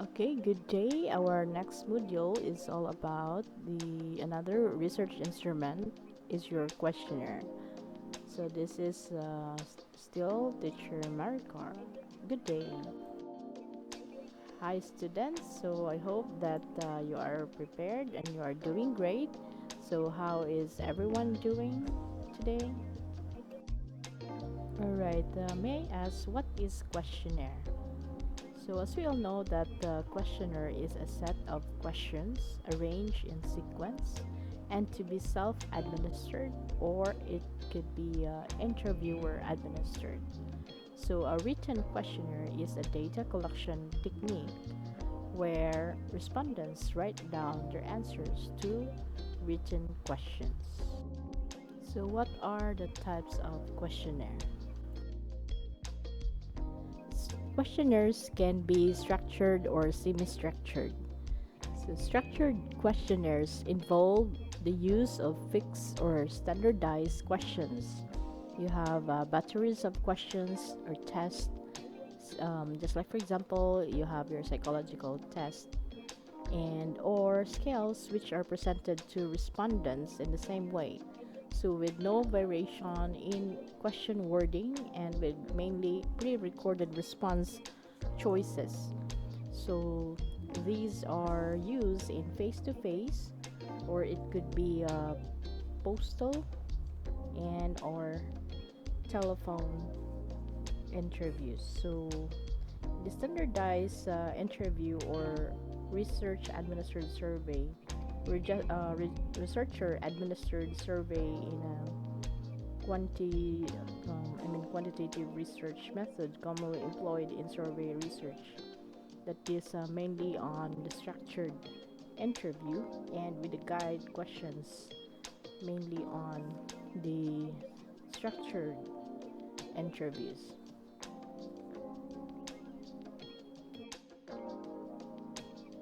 Okay, good day. Our next module is all about the another research instrument is your questionnaire. So this is still teacher Maricor. Good day. Hi students. So I hope that you are prepared and you are doing great. So how is everyone doing today? All right. May I ask what is questionnaire? So as we all know that the questionnaire is a set of questions arranged in sequence and to be self-administered or it could be interviewer administered. So a written questionnaire is a data collection technique where respondents write down their answers to written questions. So what are the types of questionnaire? Questionnaires can be structured or semi-structured. So structured questionnaires involve the use of fixed or standardized questions. You have batteries of questions or tests, just like for example, you have your psychological test and or scales which are presented to respondents in the same way. So with no variation in question wording and with mainly pre-recorded response choices. So these are used in face-to-face or it could be postal and or telephone interviews. So the standardized interview or research administered survey, researcher administered survey in a quantitative research method commonly employed in survey research that is mainly on the structured interview and with the guide questions mainly on the structured interviews.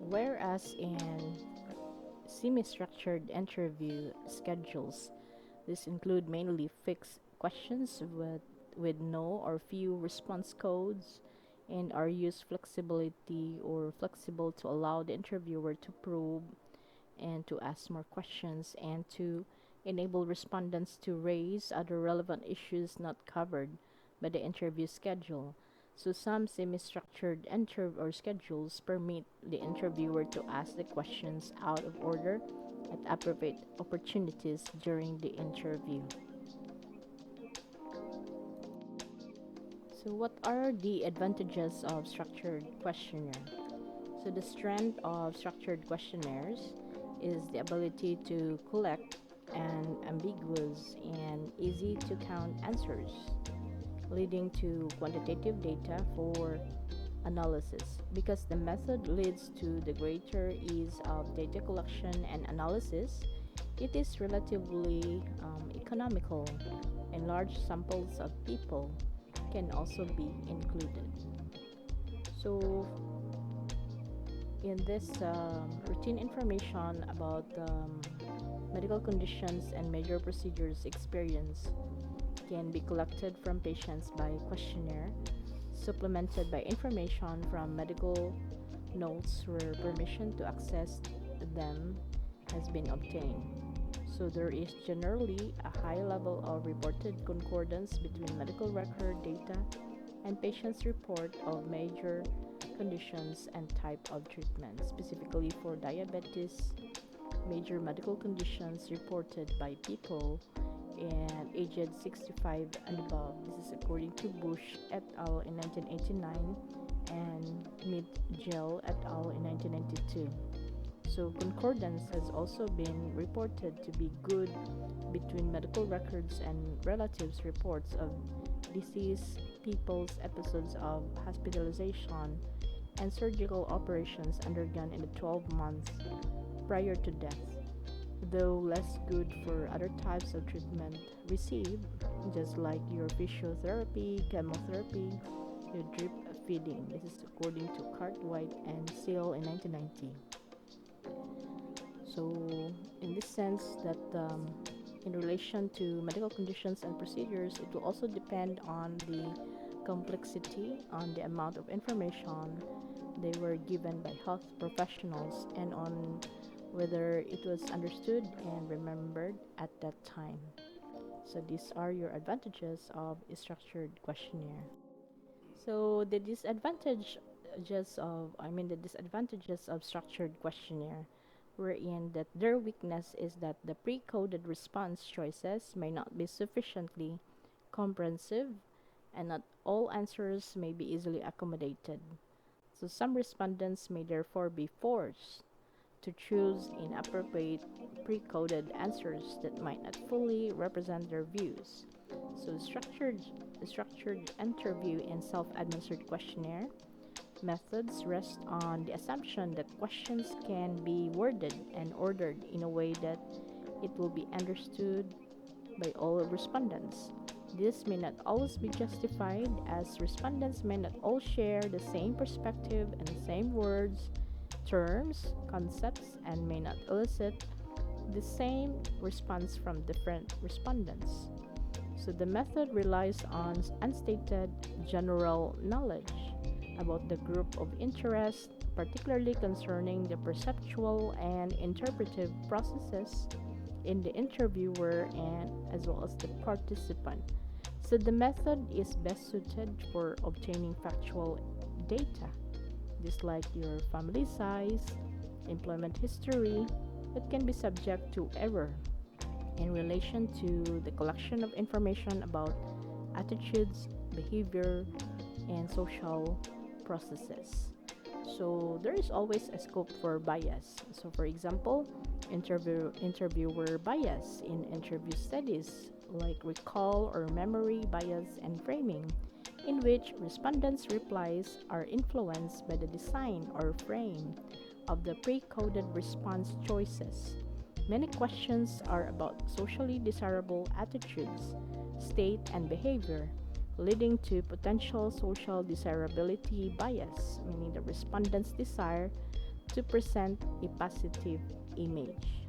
Whereas in semi-structured interview schedules, this include mainly fixed questions with no or few response codes and are used flexibility or flexible to allow the interviewer to probe and to ask more questions and to enable respondents to raise other relevant issues not covered by the interview schedule. So some semi-structured or schedules permit the interviewer to ask the questions out of order at appropriate opportunities during the interview. So what are the advantages of structured questionnaire? So the strength of structured questionnaires is the ability to collect an ambiguous and easy to count answers, leading to quantitative data for analysis. Because the method leads to the greater ease of data collection and analysis, it is relatively economical, and large samples of people can also be included. So, in this routine information about medical conditions and major procedures experience can be collected from patients by questionnaire, supplemented by information from medical notes where permission to access them has been obtained. So there is generally a high level of reported concordance between medical record data and patient's report of major conditions and type of treatment, specifically for diabetes, major medical conditions reported by people and aged 65 and above. This is according to Bush et al. In 1989 and Mid-Gel et al. In 1992. So concordance has also been reported to be good between medical records and relatives' reports of disease, people's episodes of hospitalization, and surgical operations undergone in the 12 months prior to death, though less good for other types of treatment received, just like your physiotherapy, chemotherapy, your drip feeding. This is according to Cartwright and Seal in 1990. So, in this sense, that in relation to medical conditions and procedures, it will also depend on the complexity, on the amount of information they were given by health professionals and on whether it was understood and remembered at that time. So these are your advantages of a structured questionnaire. So the disadvantages of structured questionnaire wherein that their weakness is that the pre-coded response choices may not be sufficiently comprehensive and not all answers may be easily accommodated. So some respondents may therefore be forced to choose inappropriate pre-coded answers that might not fully represent their views. So structured interview and self-administered questionnaire methods rest on the assumption that questions can be worded and ordered in a way that it will be understood by all respondents. This may not always be justified as respondents may not all share the same perspective and the same words, terms, concepts, and may not elicit the same response from different respondents. So the method relies on unstated general knowledge about the group of interest, particularly concerning the perceptual and interpretive processes in the interviewer and as well as the participant. So the method is best suited for obtaining factual data, just like your family size, employment history, that can be subject to error in relation to the collection of information about attitudes, behavior, and social processes. So there is always a scope for bias. So for example, interviewer bias in interview studies like recall or memory bias and framing, in which respondents' replies are influenced by the design or frame of the pre-coded response choices. Many questions are about socially desirable attitudes, state, and behavior, leading to potential social desirability bias, meaning the respondent's desire to present a positive image.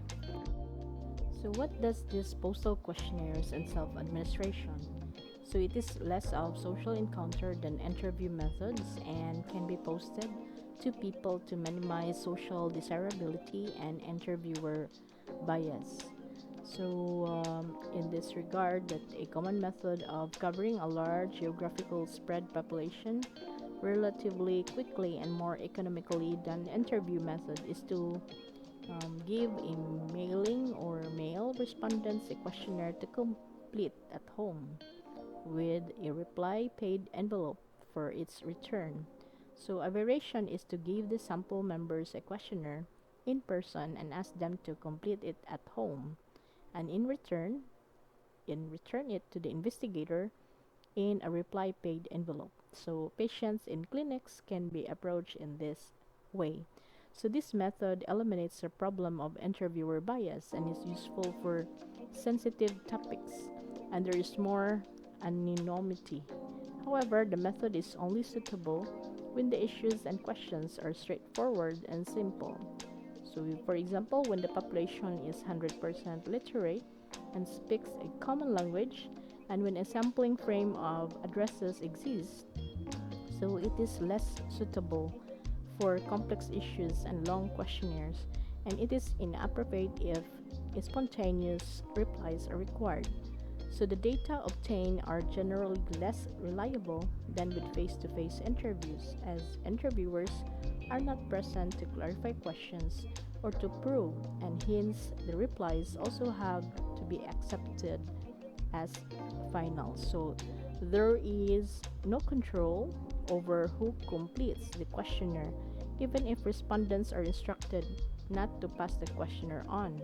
So, what does this postal questionnaires and self administration? So, it is less of social encounter than interview methods and can be posted to people to minimize social desirability and interviewer bias. So, in this regard, that a common method of covering a large geographical spread population relatively quickly and more economically than the interview method is to give a mailing or mail respondents a questionnaire to complete at home with a reply paid envelope for its return. So, a variation is to give the sample members a questionnaire in person and ask them to complete it at home and in return it to the investigator in a reply paid envelope. So patients in clinics can be approached in this way. So this method eliminates the problem of interviewer bias and is useful for sensitive topics and there is more anonymity. However, the method is only suitable when the issues and questions are straightforward and simple. So, for example, when the population is 100% literate and speaks a common language, and when a sampling frame of addresses exists, so it is less suitable for complex issues and long questionnaires, and it is inappropriate if spontaneous replies are required. So the data obtained are generally less reliable than with face-to-face interviews, as interviewers are not present to clarify questions or to probe, and hence the replies also have to be accepted as final. So there is no control over who completes the questionnaire, even if respondents are instructed not to pass the questionnaire on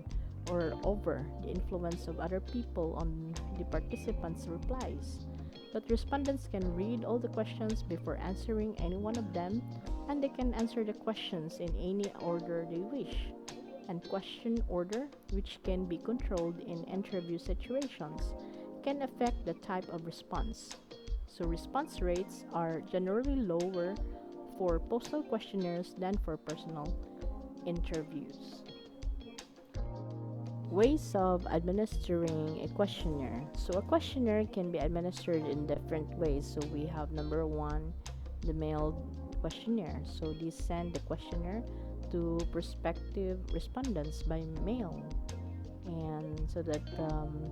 or over the influence of other people on the participants' replies. But respondents can read all the questions before answering any one of them, and they can answer the questions in any order they wish. And question order, which can be controlled in interview situations, can affect the type of response. So response rates are generally lower for postal questionnaires than for personal interviews. Ways of administering a questionnaire. So a questionnaire can be administered in different ways. So we have number one, the mailed questionnaire. So they send the questionnaire to prospective respondents by mail, and so that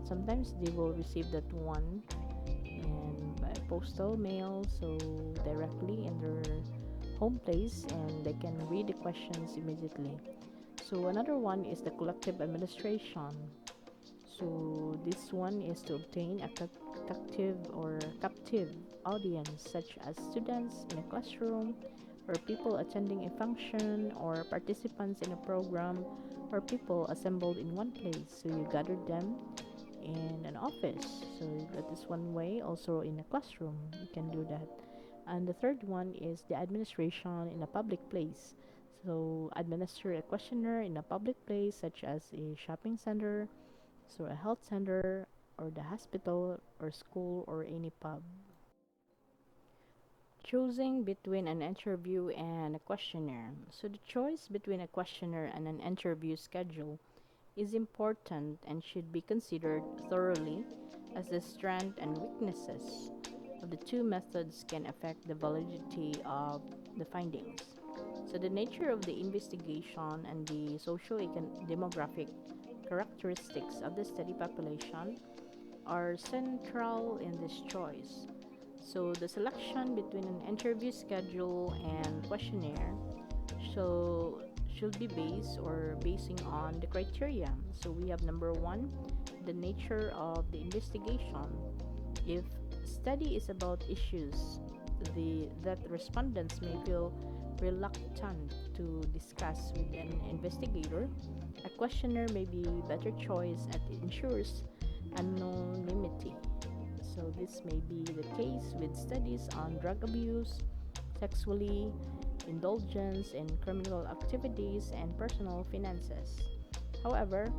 sometimes they will receive that one and by postal mail, so directly in their home place, and they can read the questions immediately. So another one is the collective administration. So this one is to obtain a captive audience, such as students in a classroom, or people attending a function, or participants in a program, or people assembled in one place. So you gather them in an office. So that is one way. Also in a classroom, you can do that. And the third one is the administration in a public place. So administer a questionnaire in a public place, such as a shopping center, so a health center, or the hospital, or school, or any pub. Choosing between an interview and a questionnaire. So the choice between a questionnaire and an interview schedule is important and should be considered thoroughly, as the strengths and weaknesses of the two methods can affect the validity of the findings. So the nature of the investigation and the socio-demographic characteristics of the study population are central in this choice. So the selection between an interview schedule and questionnaire so should be basing on the criteria. So we have number one, the nature of the investigation. If study is about issues that respondents may feel reluctant to discuss with an investigator, a questionnaire may be a better choice as it ensures anonymity. So this may be the case with studies on drug abuse, sexually indulgence in criminal activities, and personal finances. However,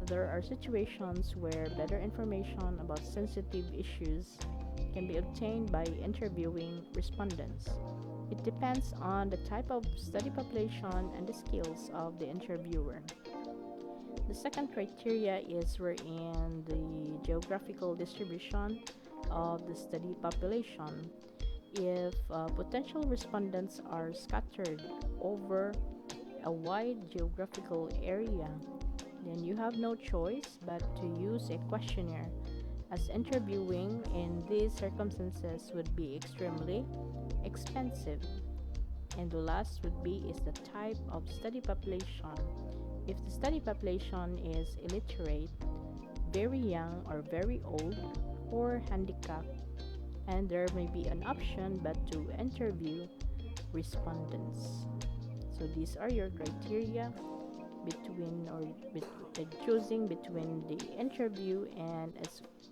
there are situations where better information about sensitive issues can be obtained by interviewing respondents. It depends on the type of study population and the skills of the interviewer. The second criteria is wherein the geographical distribution of the study population. If potential respondents are scattered over a wide geographical area, then you have no choice but to use a questionnaire, as interviewing in these circumstances would be extremely expensive. And the last would be is the type of study population. If the study population is illiterate, very young or very old, or handicapped, and there may be an option but to interview respondents. So these are your criteria between or choosing between the interview and a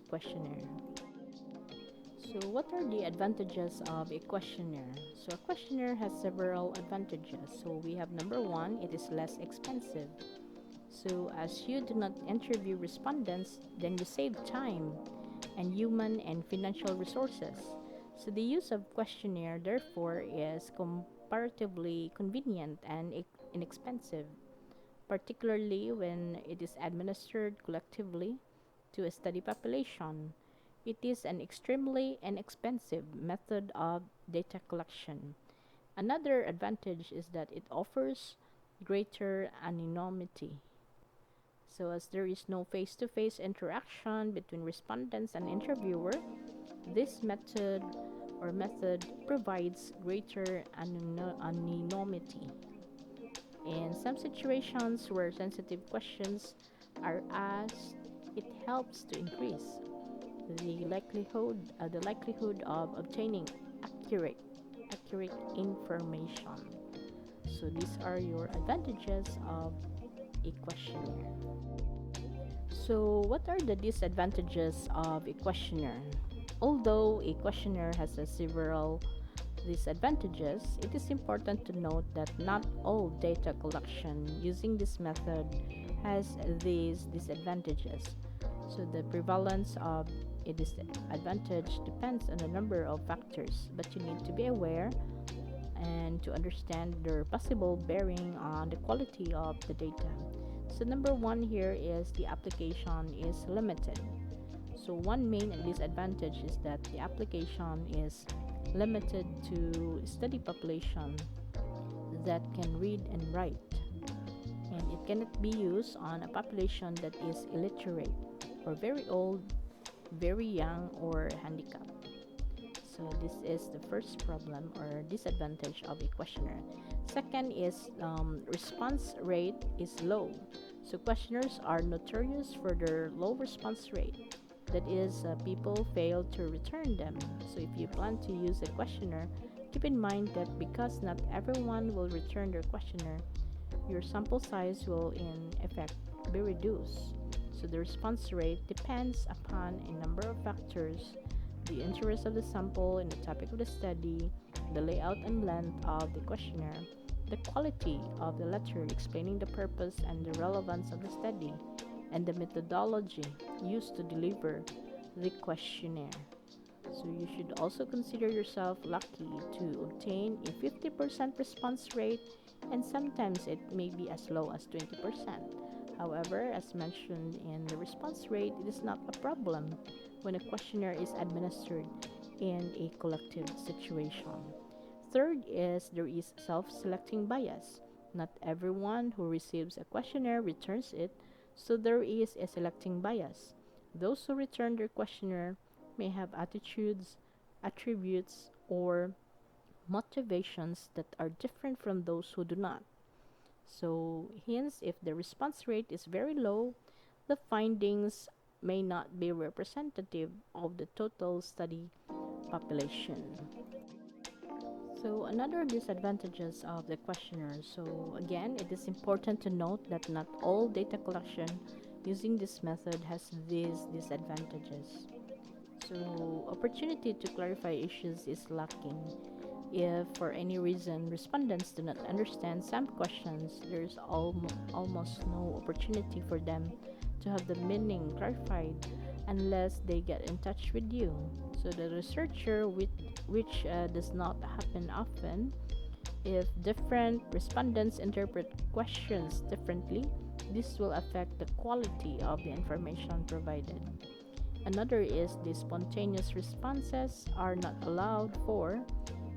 questionnaire. So what are the advantages of a questionnaire? So a questionnaire has several advantages. So we have number one, it is less expensive. So as you do not interview respondents, then you save time and human and financial resources. So the use of questionnaire therefore is comparatively convenient and inexpensive, particularly when it is administered collectively to a study population. It is an extremely inexpensive method of data collection. Another advantage is that it offers greater anonymity. So as there is no face-to-face interaction between respondents and interviewer, this method provides greater anonymity. In some situations where sensitive questions are asked, it helps to increase the likelihood of obtaining accurate information. So these are your advantages of a questionnaire. So what are the disadvantages of a questionnaire? Although a questionnaire has several disadvantages, it is important to note that not all data collection using this method has these disadvantages. So the prevalence of a disadvantage depends on a number of factors, but you need to be aware and to understand their possible bearing on the quality of the data. So number one here is the application is limited. So one main disadvantage is that the application is limited to study population that can read and write, and it cannot be used on a population that is illiterate or very old, very young, or handicapped. So this is the first problem or disadvantage of a questionnaire. Second is response rate is low. So questionnaires are notorious for their low response rate. That is, people fail to return them. So if you plan to use a questionnaire, keep in mind that because not everyone will return their questionnaire, your sample size will in effect be reduced. So the response rate depends upon a number of factors: the interest of the sample in the topic of the study, the layout and length of the questionnaire, the quality of the letter explaining the purpose and the relevance of the study, and the methodology used to deliver the questionnaire. So you should also consider yourself lucky to obtain a 50% response rate, and sometimes it may be as low as 20%. However, as mentioned in the response rate, it is not a problem when a questionnaire is administered in a collective situation. Third is there is self-selecting bias. Not everyone who receives a questionnaire returns it, so there is a selecting bias. Those who return their questionnaire may have attitudes, attributes, or motivations that are different from those who do not. So, hence, if the response rate is very low, the findings may not be representative of the total study population. So, another disadvantages of the questionnaire. So, again, it is important to note that not all data collection using this method has these disadvantages. So, opportunity to clarify issues is lacking. If for any reason respondents do not understand some questions, there is almost no opportunity for them to have the meaning clarified unless they get in touch with you. So the researcher, which does not happen often, if different respondents interpret questions differently, this will affect the quality of the information provided. Another is the spontaneous responses are not allowed for,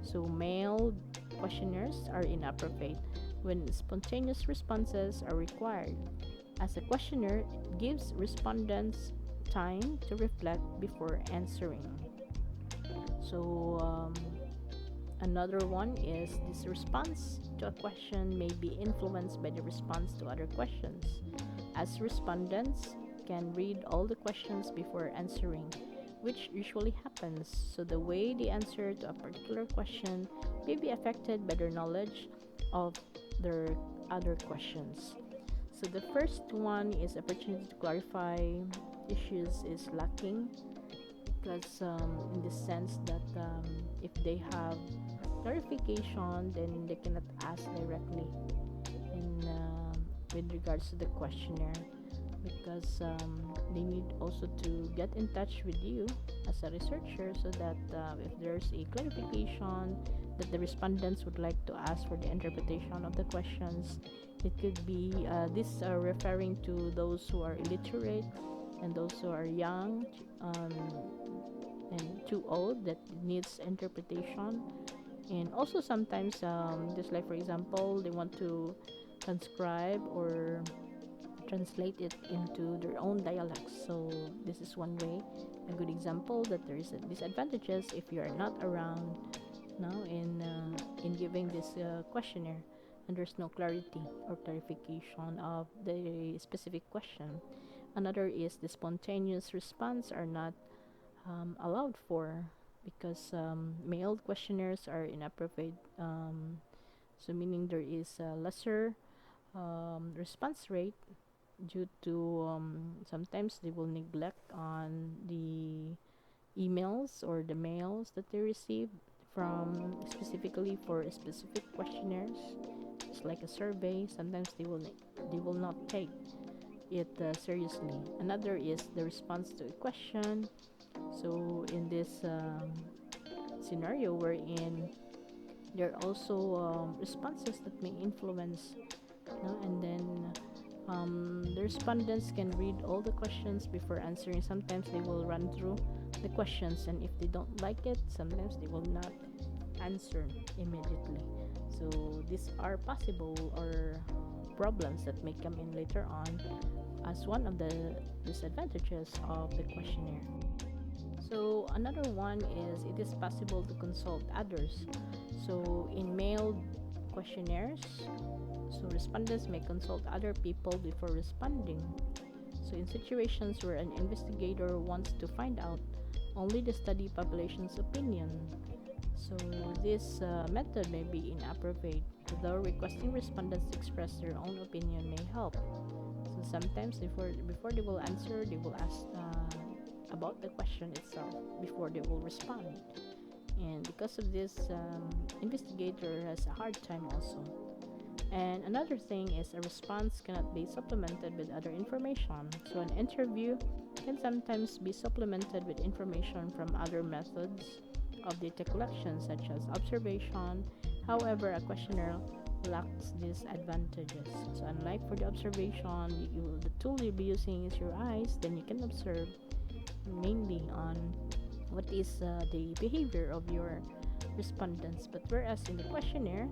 so mailed questionnaires are inappropriate when spontaneous responses are required, as a questionnaire gives respondents time to reflect before answering. So, another one is this response to a question may be influenced by the response to other questions, as respondents can read all the questions before answering, which usually happens. So, the way they answer to a particular question may be affected by their knowledge of their other questions. So, the first one is opportunity to clarify issues is lacking because, in the sense that if they have clarification, then they cannot ask directly in with regards to the questionnaire, because they need also to get in touch with you as a researcher, so that if there's a clarification that the respondents would like to ask for the interpretation of the questions, it could be this referring to those who are illiterate and those who are young, um, and too old that needs interpretation. And also sometimes, just like for example, they want to transcribe or translate it into their own dialects. So this is one way, a good example that there is a disadvantages if you are not around now in giving this questionnaire, and there's no clarity or clarification of the specific question. Another is the spontaneous response are not allowed for, because mailed questionnaires are inappropriate. So meaning there is a lesser response rate due to sometimes they will neglect on the emails or the mails that they receive from specifically for specific questionnaires. It's like a survey. Sometimes they will not take it seriously. Another is the response to a question. So in this scenario wherein there are also responses that may influence, and then the respondents can read all the questions before answering. Sometimes they will run through the questions, and if they don't like it, sometimes they will not answer immediately. So these are possible or problems that may come in later on as one of the disadvantages of the questionnaire. So another one is it is possible to consult others. So in mailed questionnaires, so respondents may consult other people before responding. So in situations where an investigator wants to find out only the study population's opinion, so this method may be inappropriate, though requesting respondents to express their own opinion may help. So sometimes before they will answer, they will ask about the question itself before they will respond. And because of this, investigator has a hard time also. And another thing is a response cannot be supplemented with other information. So an interview can sometimes be supplemented with information from other methods of data collection such as observation. However, a questionnaire lacks these advantages. So unlike for the observation, the tool you'll be using is your eyes, then you can observe mainly on what is the behavior of your respondents. But whereas in the questionnaire,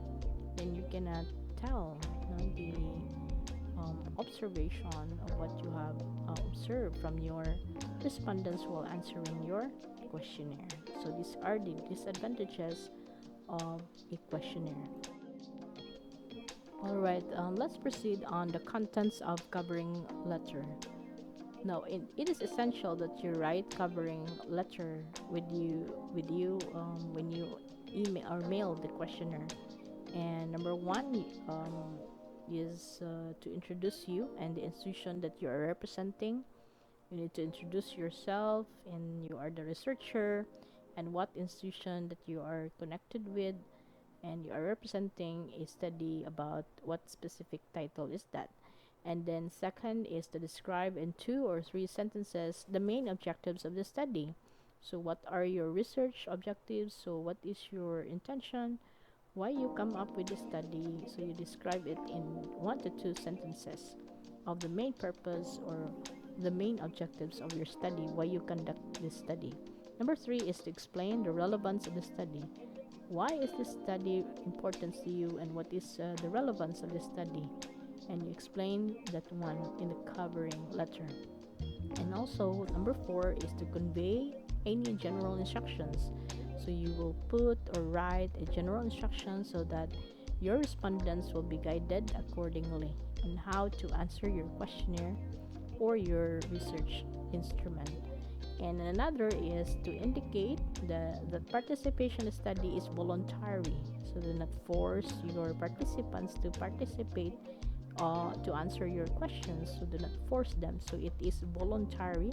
then you cannot tell the observation of what you have observed from your respondents while answering your questionnaire. So these are the disadvantages of a questionnaire. All right, let's proceed on the contents of covering letter. Now, it is essential that you write covering letter with you when you email or mail the questionnaire. And number one is to introduce you and the institution that you are representing. You need to introduce yourself, and you are the researcher, and what institution that you are connected with, and you are representing a study about what specific title is that. And then second is to describe in 2 or 3 sentences the main objectives of the study. So what are your research objectives? So what is your intention? Why you come up with the study? So you describe it in 1 to 2 sentences of the main purpose or the main objectives of your study, why you conduct this study. Number 3 is to explain the relevance of the study. Why is this study important to you, and what is the relevance of this study? And you explain that one in the covering letter. And also, number 4 is to convey any general instructions. So you will put or write a general instruction so that your respondents will be guided accordingly on how to answer your questionnaire or your research instrument. And another is to indicate the participation study is voluntary. So do not force your participants to participate to answer your questions. So do not force them. So it is voluntary.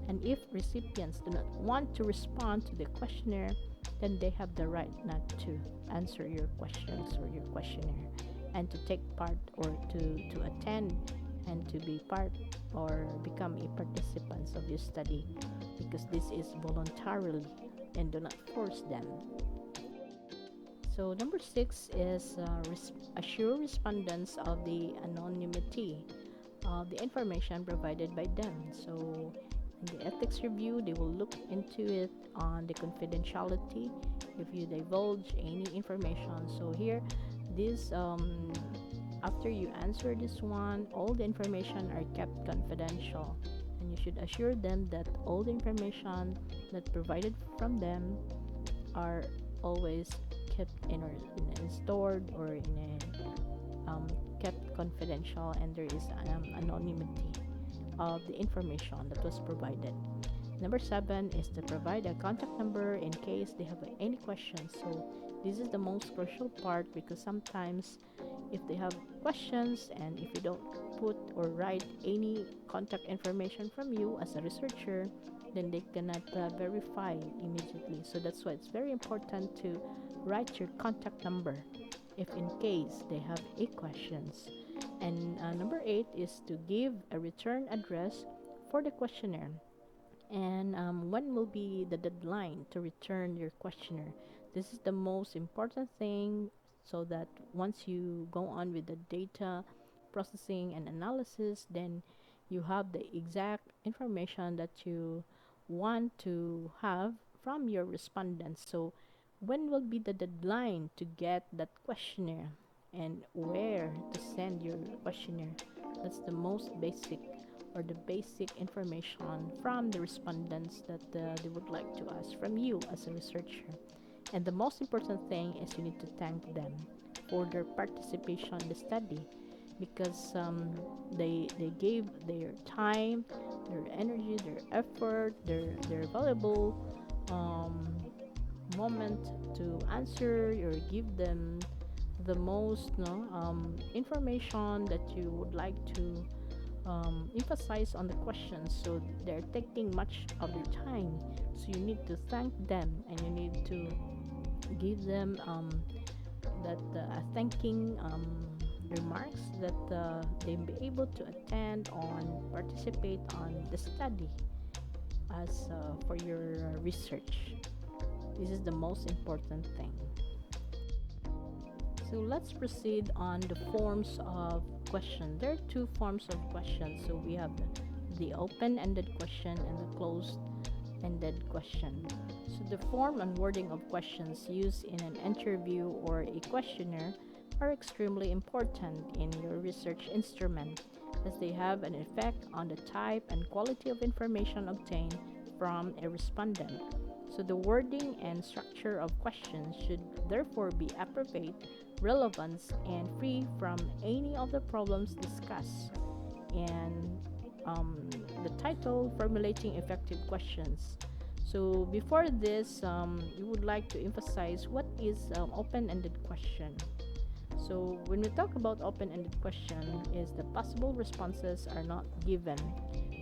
And if recipients do not want to respond to the questionnaire, then they have the right not to answer your questions or your questionnaire, and to take part or to attend and to be part or become a participant of your study, because this is voluntarily, and do not force them. So number 6 is assure respondents of the anonymity of the information provided by them. So in the ethics review, they will look into it on the confidentiality if you divulge any information. So here, this after you answer this one, all the information are kept confidential, and you should assure them that all the information that provided from them are always kept in stored or in a kept confidential, and there is anonymity of the information that was provided. Number 7 is to provide a contact number in case they have any questions. So this is the most crucial part, because sometimes if they have questions and if you don't put or write any contact information from you as a researcher, then they cannot verify immediately. So that's why it's very important to write your contact number if in case they have a questions. And number 8 is to give a return address for the questionnaire. And when will be the deadline to return your questionnaire? This is the most important thing, so that once you go on with the data processing and analysis, then you have the exact information that you want to have from your respondents. So when will be the deadline to get that questionnaire, and where to send your questionnaire. That's the most basic or the basic information from the respondents that they would like to ask from you as a researcher. And the most important thing is you need to thank them for their participation in the study, because they gave their time, their energy, their effort, their valuable um, moment to answer or give them the most information that you would like to emphasize on the questions. So they're taking much of your time. So you need to thank them, and you need to give them that thanking remarks that they be able to attend on, participate on the study as for your research. This is the most important thing. So let's proceed on the forms of question. There are two forms of questions. So we have the open-ended question and the closed-ended question. So the form and wording of questions used in an interview or a questionnaire are extremely important in your research instrument, as they have an effect on the type and quality of information obtained from a respondent. So the wording and structure of questions should therefore be appropriate, relevant, and free from any of the problems discussed. And the title, Formulating Effective Questions. So before this, we would like to emphasize what is open-ended question. So when we talk about open-ended question, is the possible responses are not given.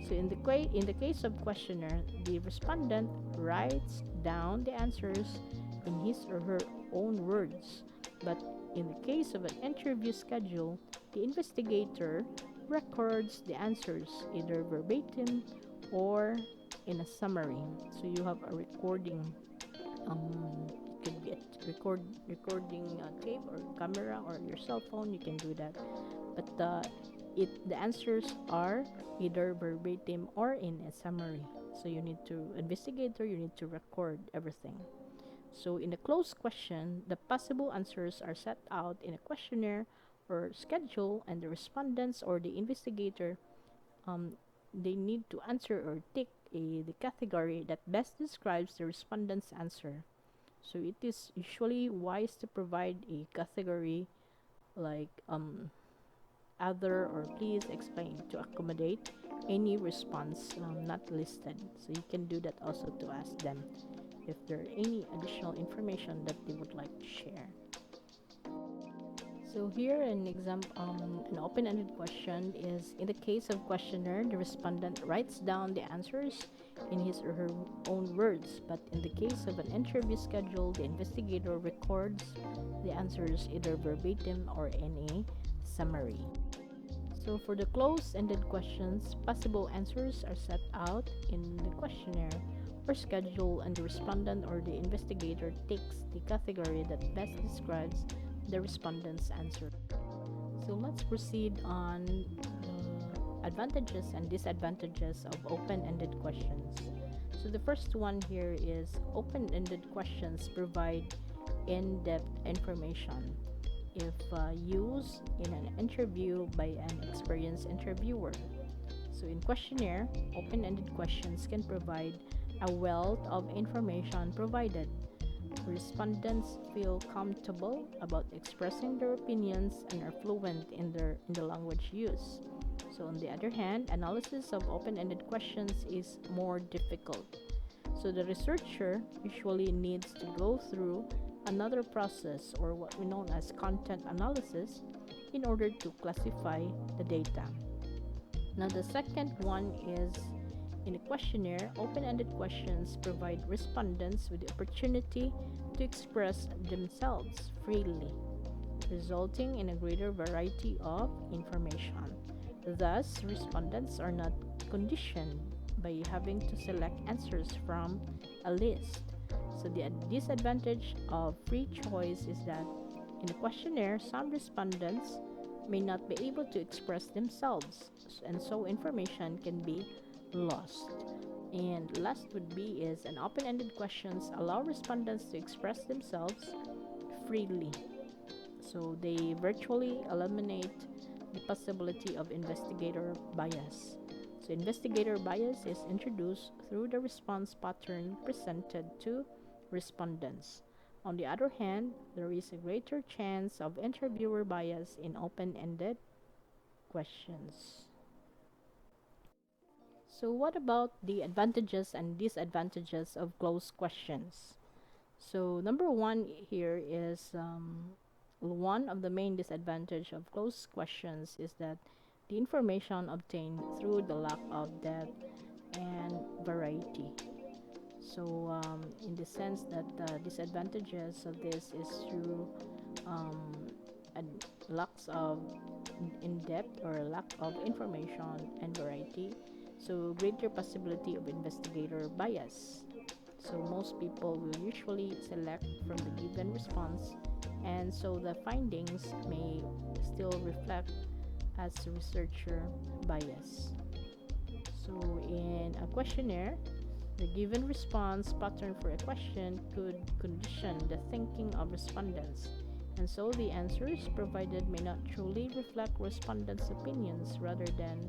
So in the case of questionnaire, the respondent writes down the answers in his or her own words. But in the case of an interview schedule, the investigator records the answers either verbatim or in a summary. So you have a recording. It could be a recording tape or camera or your cell phone. You can do that. But the answers are either verbatim or in a summary. So you need to investigator. You need to record everything. So in a closed question, the possible answers are set out in a questionnaire or schedule, and the respondents or the investigator they need to answer or tick the category that best describes the respondent's answer. So it is usually wise to provide a category like other or please explain to accommodate any response not listed. So you can do that also to ask them if there are any additional information that they would like to share. So here an example, an open-ended question is, in the case of questionnaire, the respondent writes down the answers in his or her own words, but in the case of an interview schedule, the investigator records the answers either verbatim or in a summary. So for the closed-ended questions, possible answers are set out in the questionnaire or schedule, and the respondent or the investigator takes the category that best describes the respondent's answer. So let's proceed on the advantages and disadvantages of open-ended questions. So the first one here is open-ended questions provide in-depth information if used in an interview by an experienced interviewer. So in questionnaire, open-ended questions can provide a wealth of information provided. Respondents feel comfortable about expressing their opinions and are fluent in the language used. So on the other hand, analysis of open-ended questions is more difficult. So the researcher usually needs to go through another process, or what we know as content analysis, in order to classify the data. Now the second one is, in a questionnaire, open-ended questions provide respondents with the opportunity to express themselves freely, resulting in a greater variety of information. Thus, respondents are not conditioned by having to select answers from a list. So the disadvantage of free choice is that in a questionnaire, some respondents may not be able to express themselves, and so information can be lost. And last would be is an open-ended questions allow respondents to express themselves freely. So they virtually eliminate the possibility of investigator bias. So investigator bias is introduced through the response pattern presented to respondents. On the other hand, there is a greater chance of interviewer bias in open-ended questions. So what about the advantages and disadvantages of closed questions? So number one here is one of the main disadvantage of closed questions is that the information obtained through the lack of depth and variety. So in the sense that the disadvantages of this is through um, a lacks of in depth or lack of information and variety. So greater possibility of investigator bias. So most people will usually select from the given response, and so the findings may still reflect as researcher bias. So in a questionnaire, the given response pattern for a question could condition the thinking of respondents, and so the answers provided may not truly reflect respondents' opinions, rather than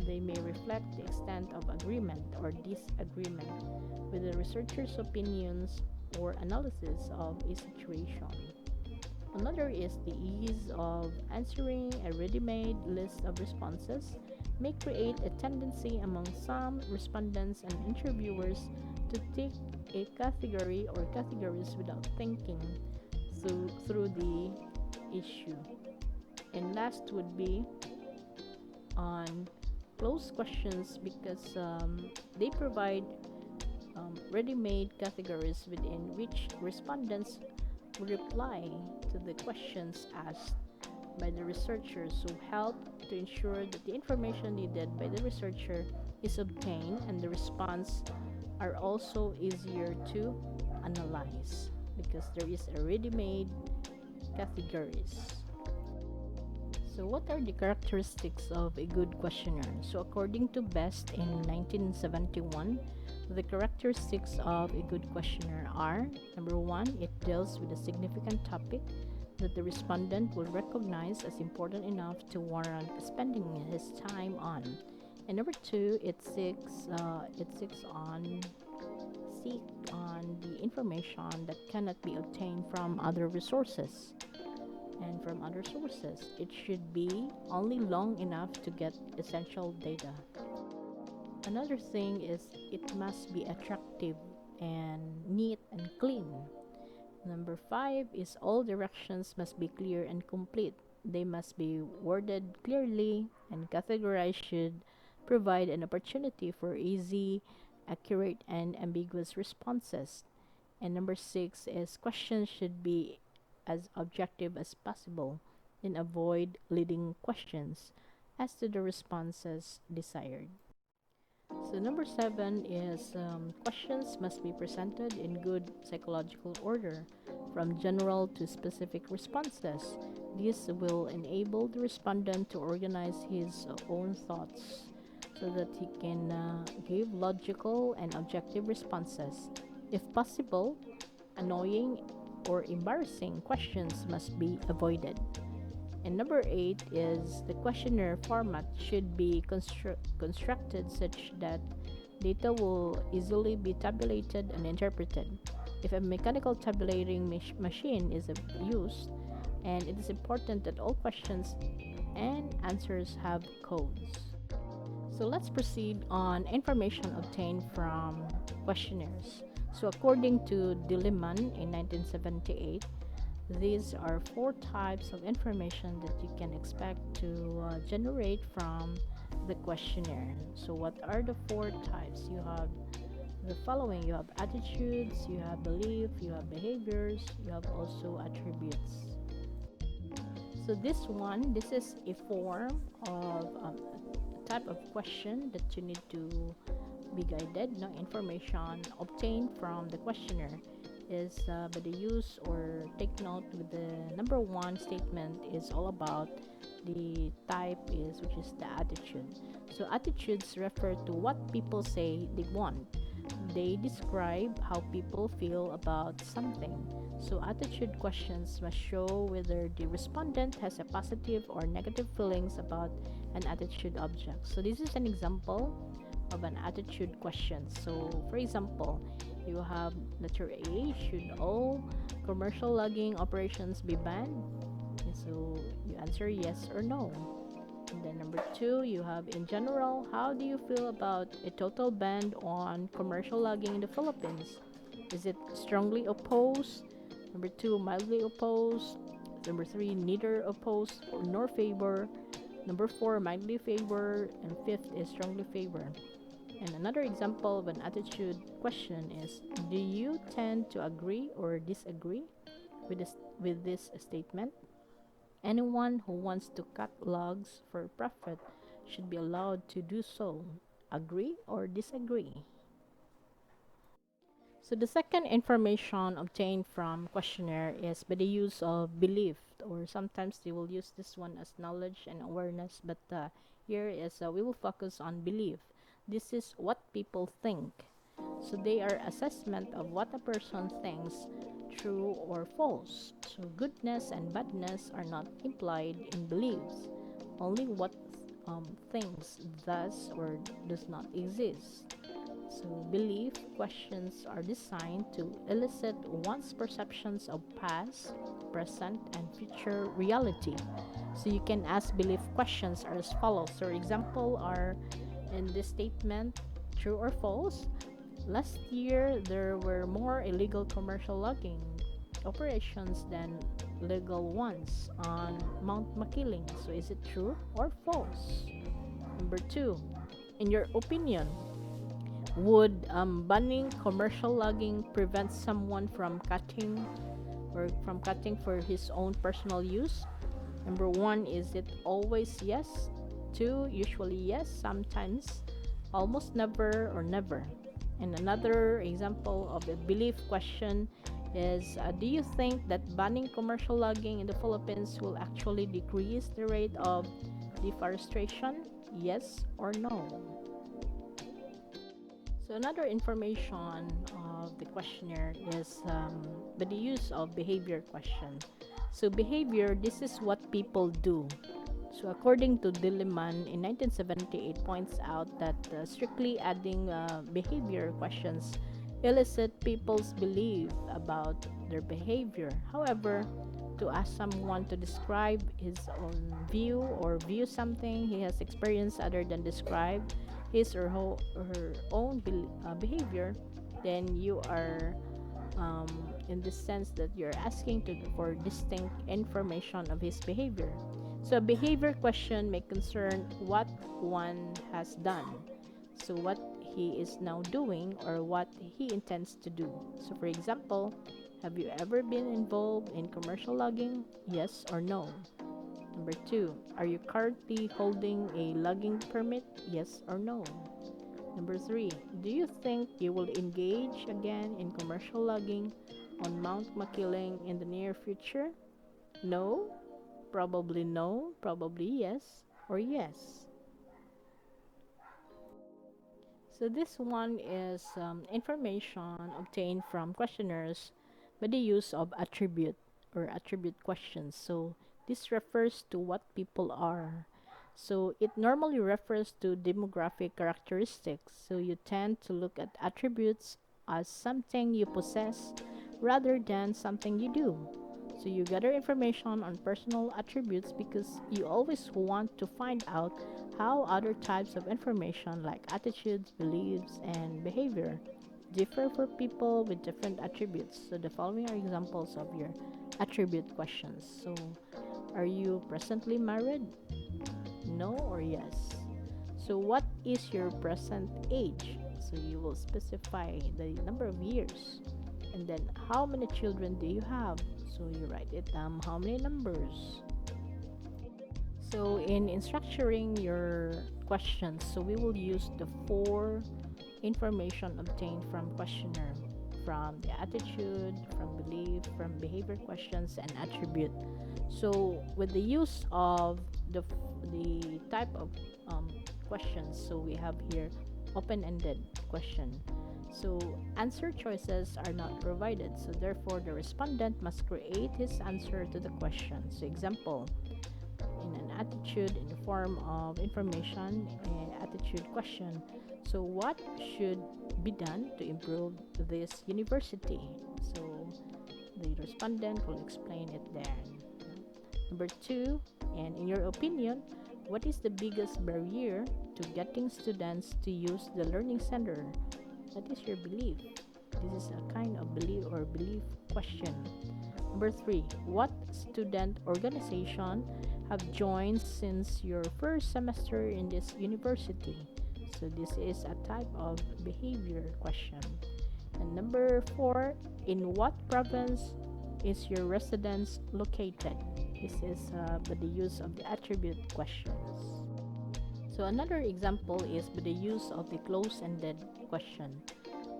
they may reflect the extent of agreement or disagreement with the researcher's opinions or analysis of a situation. Another is the ease of answering a ready-made list of responses may create a tendency among some respondents and interviewers to take a category or categories without thinking through the issue. And last would be on closed questions because they provide ready-made categories within which respondents reply to the questions asked by the researchers, who help to ensure that the information needed by the researcher is obtained and the response are also easier to analyze because there is a ready-made categories. So what are the characteristics of a good questionnaire? So according to Best in 1971, the characteristics of a good questionnaire are: number one, it deals with a significant topic that the respondent will recognize as important enough to warrant spending his time on. And number two, it seeks on the information that cannot be obtained from other resources. And from other sources, it should be only long enough to get essential data. Another thing is it must be attractive and neat and clean. Number five is all directions must be clear and complete. They must be worded clearly, and categorized should provide an opportunity for easy, accurate, and ambiguous responses. And number six is questions should be as objective as possible and avoid leading questions as to the responses desired. So number seven is questions must be presented in good psychological order, from general to specific responses. This will enable the respondent to organize his own thoughts so that he can give logical and objective responses. If possible, annoying or embarrassing questions must be avoided. And number eight is the questionnaire format should be constructed such that data will easily be tabulated and interpreted. If a mechanical tabulating machine is used, and it is important that all questions and answers have codes. So let's proceed on information obtained from questionnaires. So according to Diliman in 1978, these are four types of information that you can expect to generate from the questionnaire. So what are the four types? You have the following: you have attitudes, you have belief, you have behaviors, you have also attributes. So this is a form of a type of question that you need to be guided, no information obtained from the questionnaire. is by the use or take note with the number one statement is all about the type is which is the attitude. So attitudes refer to what people say they want. They describe how people feel about something. So attitude questions must show whether the respondent has a positive or negative feelings about an attitude object. So this is an example of an attitude question. So for example, you have letter A, should all commercial logging operations be banned? And so you answer yes or no. And then number two, you have in general, how do you feel about a total ban on commercial logging in the Philippines? Is it strongly opposed? Number two, mildly opposed. Number three, neither opposed or nor favor. Number four, mildly favor. And fifth is strongly favor. And another example of an attitude question is, do you tend to agree or disagree with this statement? Anyone who wants to cut logs for profit should be allowed to do so. Agree or disagree? So the second information obtained from questionnaire is by the use of belief, or sometimes they will use this one as knowledge and awareness, but here is we will focus on belief. This is what people think. So they are assessment of what a person thinks, true or false. So goodness and badness are not implied in beliefs. Only what things does or does not exist. So belief questions are designed to elicit one's perceptions of past, present, and future reality. So you can ask belief questions are as follows. So example are in this statement, true or false? Last year, there were more illegal commercial logging operations than legal ones on Mount Makiling. So is it true or false? Number two, in your opinion, would banning commercial logging prevent someone from cutting or from cutting for his own personal use? Number one, is it always yes? Two, usually yes, sometimes, almost never, or never. And another example of a belief question is, do you think that banning commercial logging in the Philippines will actually decrease the rate of deforestation? Yes or no? So another information of the questionnaire is by the use of behavior question. So behavior, this is what people do. So according to Dilliman in 1978 points out that strictly adding behavior questions elicit people's belief about their behavior. However, to ask someone to describe his own view or view something he has experienced other than describe his or her own behavior, then you are in the sense that you're asking for distinct information of his behavior. So a behavior question may concern what one has done, so what he is now doing or what he intends to do. So for example, have you ever been involved in commercial logging? Yes or no? Number two, are you currently holding a logging permit? Yes or no? Number three, do you think you will engage again in commercial logging on Mount Makiling in the near future? No, probably yes, or yes. So this one is information obtained from questionnaires by the use of attribute or attribute questions. So this refers to what people are. So it normally refers to demographic characteristics. So you tend to look at attributes as something you possess rather than something you do. So you gather information on personal attributes because you always want to find out how other types of information like attitudes, beliefs, and behavior differ for people with different attributes. So the following are examples of your attribute questions. So are you presently married? No or yes? So what is your present age? So you will specify the number of years. And then how many children do you have? So you write it down, how many numbers. So in structuring your questions, so we will use the four information obtained from questionnaire. from the attitude, from belief, from behavior questions, and attribute. So with the use of the type of um, questions, so we have here open-ended question. So answer choices are not provided, so therefore the respondent must create his answer to the question. So example, in an attitude in the form of information and attitude question. So what should be done to improve this university? So the respondent will explain it there. Number two, and in your opinion, what is the biggest barrier to getting students to use the learning center? What is your belief? This is a kind of belief or belief question. Number three, what student organization have joined since your first semester in this university? So this is a type of behavior question. And number four, in what province is your residence located? This is by the use of the attribute questions. So another example is by the use of the close-ended question.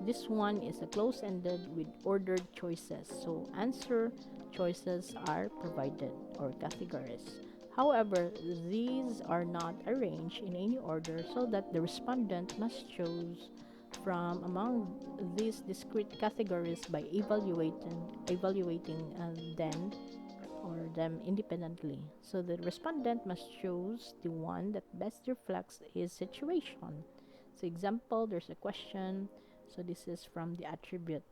This one is a close-ended with ordered choices. So answer choices are provided or categories. However, these are not arranged in any order so that the respondent must choose from among these discrete categories by evaluating them or them independently. So the respondent must choose the one that best reflects his situation. So example, there's a question. So this is from the attribute.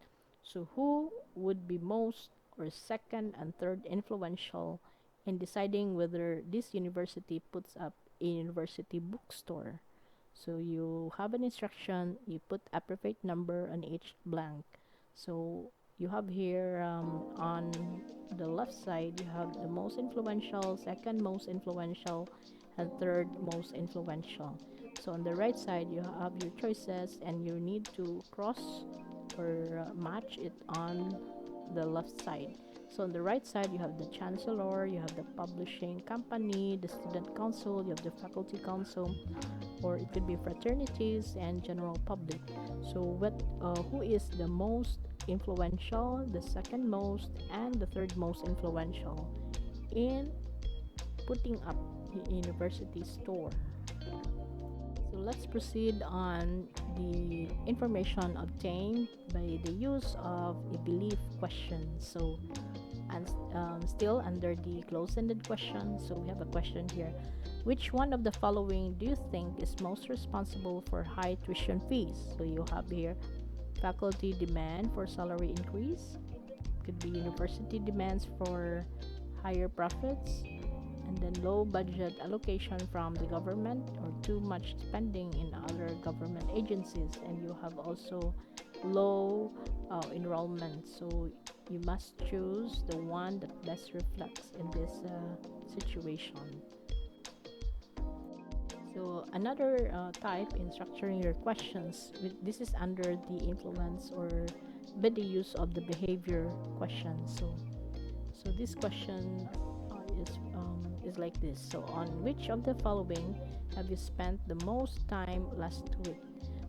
So who would be most or second and third influential in deciding whether this university puts up a university bookstore? So you have an instruction, you put appropriate number on each blank. So you have here on the left side, you have the most influential, second most influential, and third most influential. So on the right side, you have your choices, and you need to cross or match it on the left side. So on the right side, you have the chancellor, you have the publishing company, the student council, you have the faculty council, or it could be fraternities and general public. So who is the most influential, the second most, and the third most influential in putting up the university store? So let's proceed on the information obtained by the use of a belief question. So and still under the close-ended question, so we have a question here. Which one of the following do you think is most responsible for high tuition fees? So you have here faculty demand for salary increase, could be university demands for higher profits, and then low budget allocation from the government or too much spending in other government agencies, and you have also low enrollment. So you must choose the one that best reflects in this situation. So another type in structuring your questions, this is under the influence or by the use of the behavior question. So this question is like this. So on which of the following have you spent the most time last week?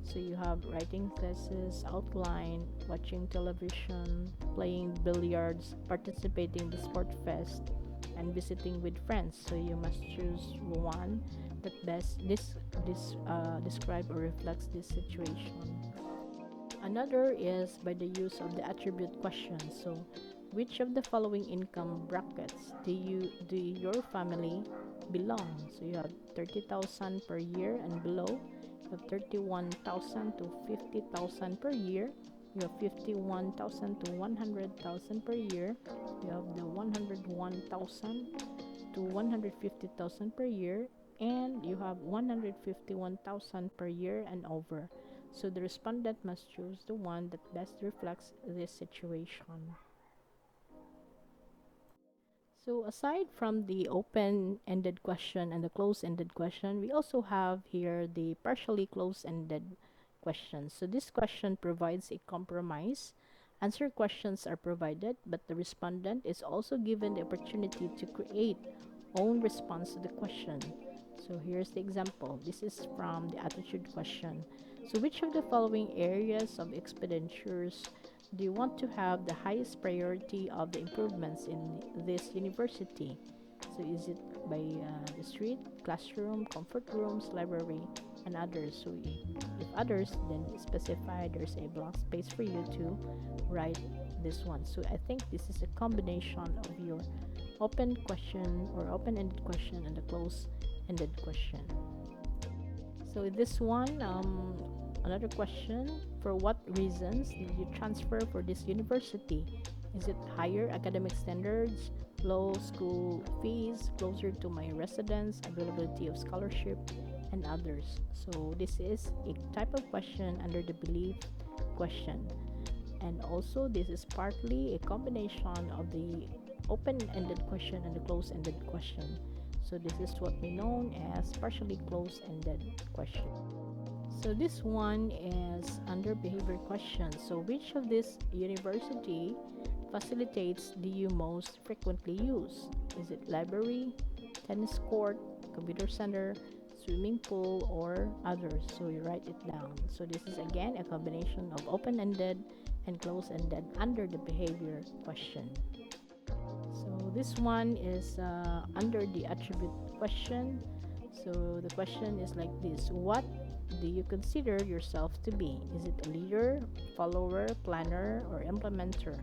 So you have writing thesis, outline, watching television, playing billiards, participating in the sport fest, and visiting with friends. So you must choose one that best describe or reflects this situation. Another is by the use of the attribute question. So which of the following income brackets do your family belong? So you have 30,000 per year and below. You have 31,000 to 50,000 per year. You have 51,000 to 100,000 per year. You have the 101,000 to 150,000 per year, and you have 151,000 per year and over. So the respondent must choose the one that best reflects this situation. So aside from the open-ended question and the closed-ended question, we also have here the partially closed-ended question. So this question provides a compromise. Answer questions are provided, but the respondent is also given the opportunity to create own response to the question. So here's the example. This is from the attitude question. So which of the following areas of expenditures Do you want to have the highest priority of the improvements in this university? So is it by the street, classroom, comfort rooms, library, and others? So if others, then specify there's a blank space for you to write this one. So I think this is a combination of your open question or open-ended question and the close-ended question. So this one, another question: for what reasons did you transfer for this university? Is it higher academic standards, low school fees, closer to my residence, availability of scholarship, and others? So this is a type of question under the belief question. And also this is partly a combination of the open-ended question and the closed-ended question. So this is what we know as partially closed-ended question. So this one is under behavior questions. So which of this university facilitates do you most frequently use? Is it library, tennis court, computer center, swimming pool, or others? So you write it down. So this is again a combination of open-ended and closed-ended under the behavior question. So this one is under the attribute question. So the question is like this: what do you consider yourself to be? Is it a leader, follower, planner, or implementer,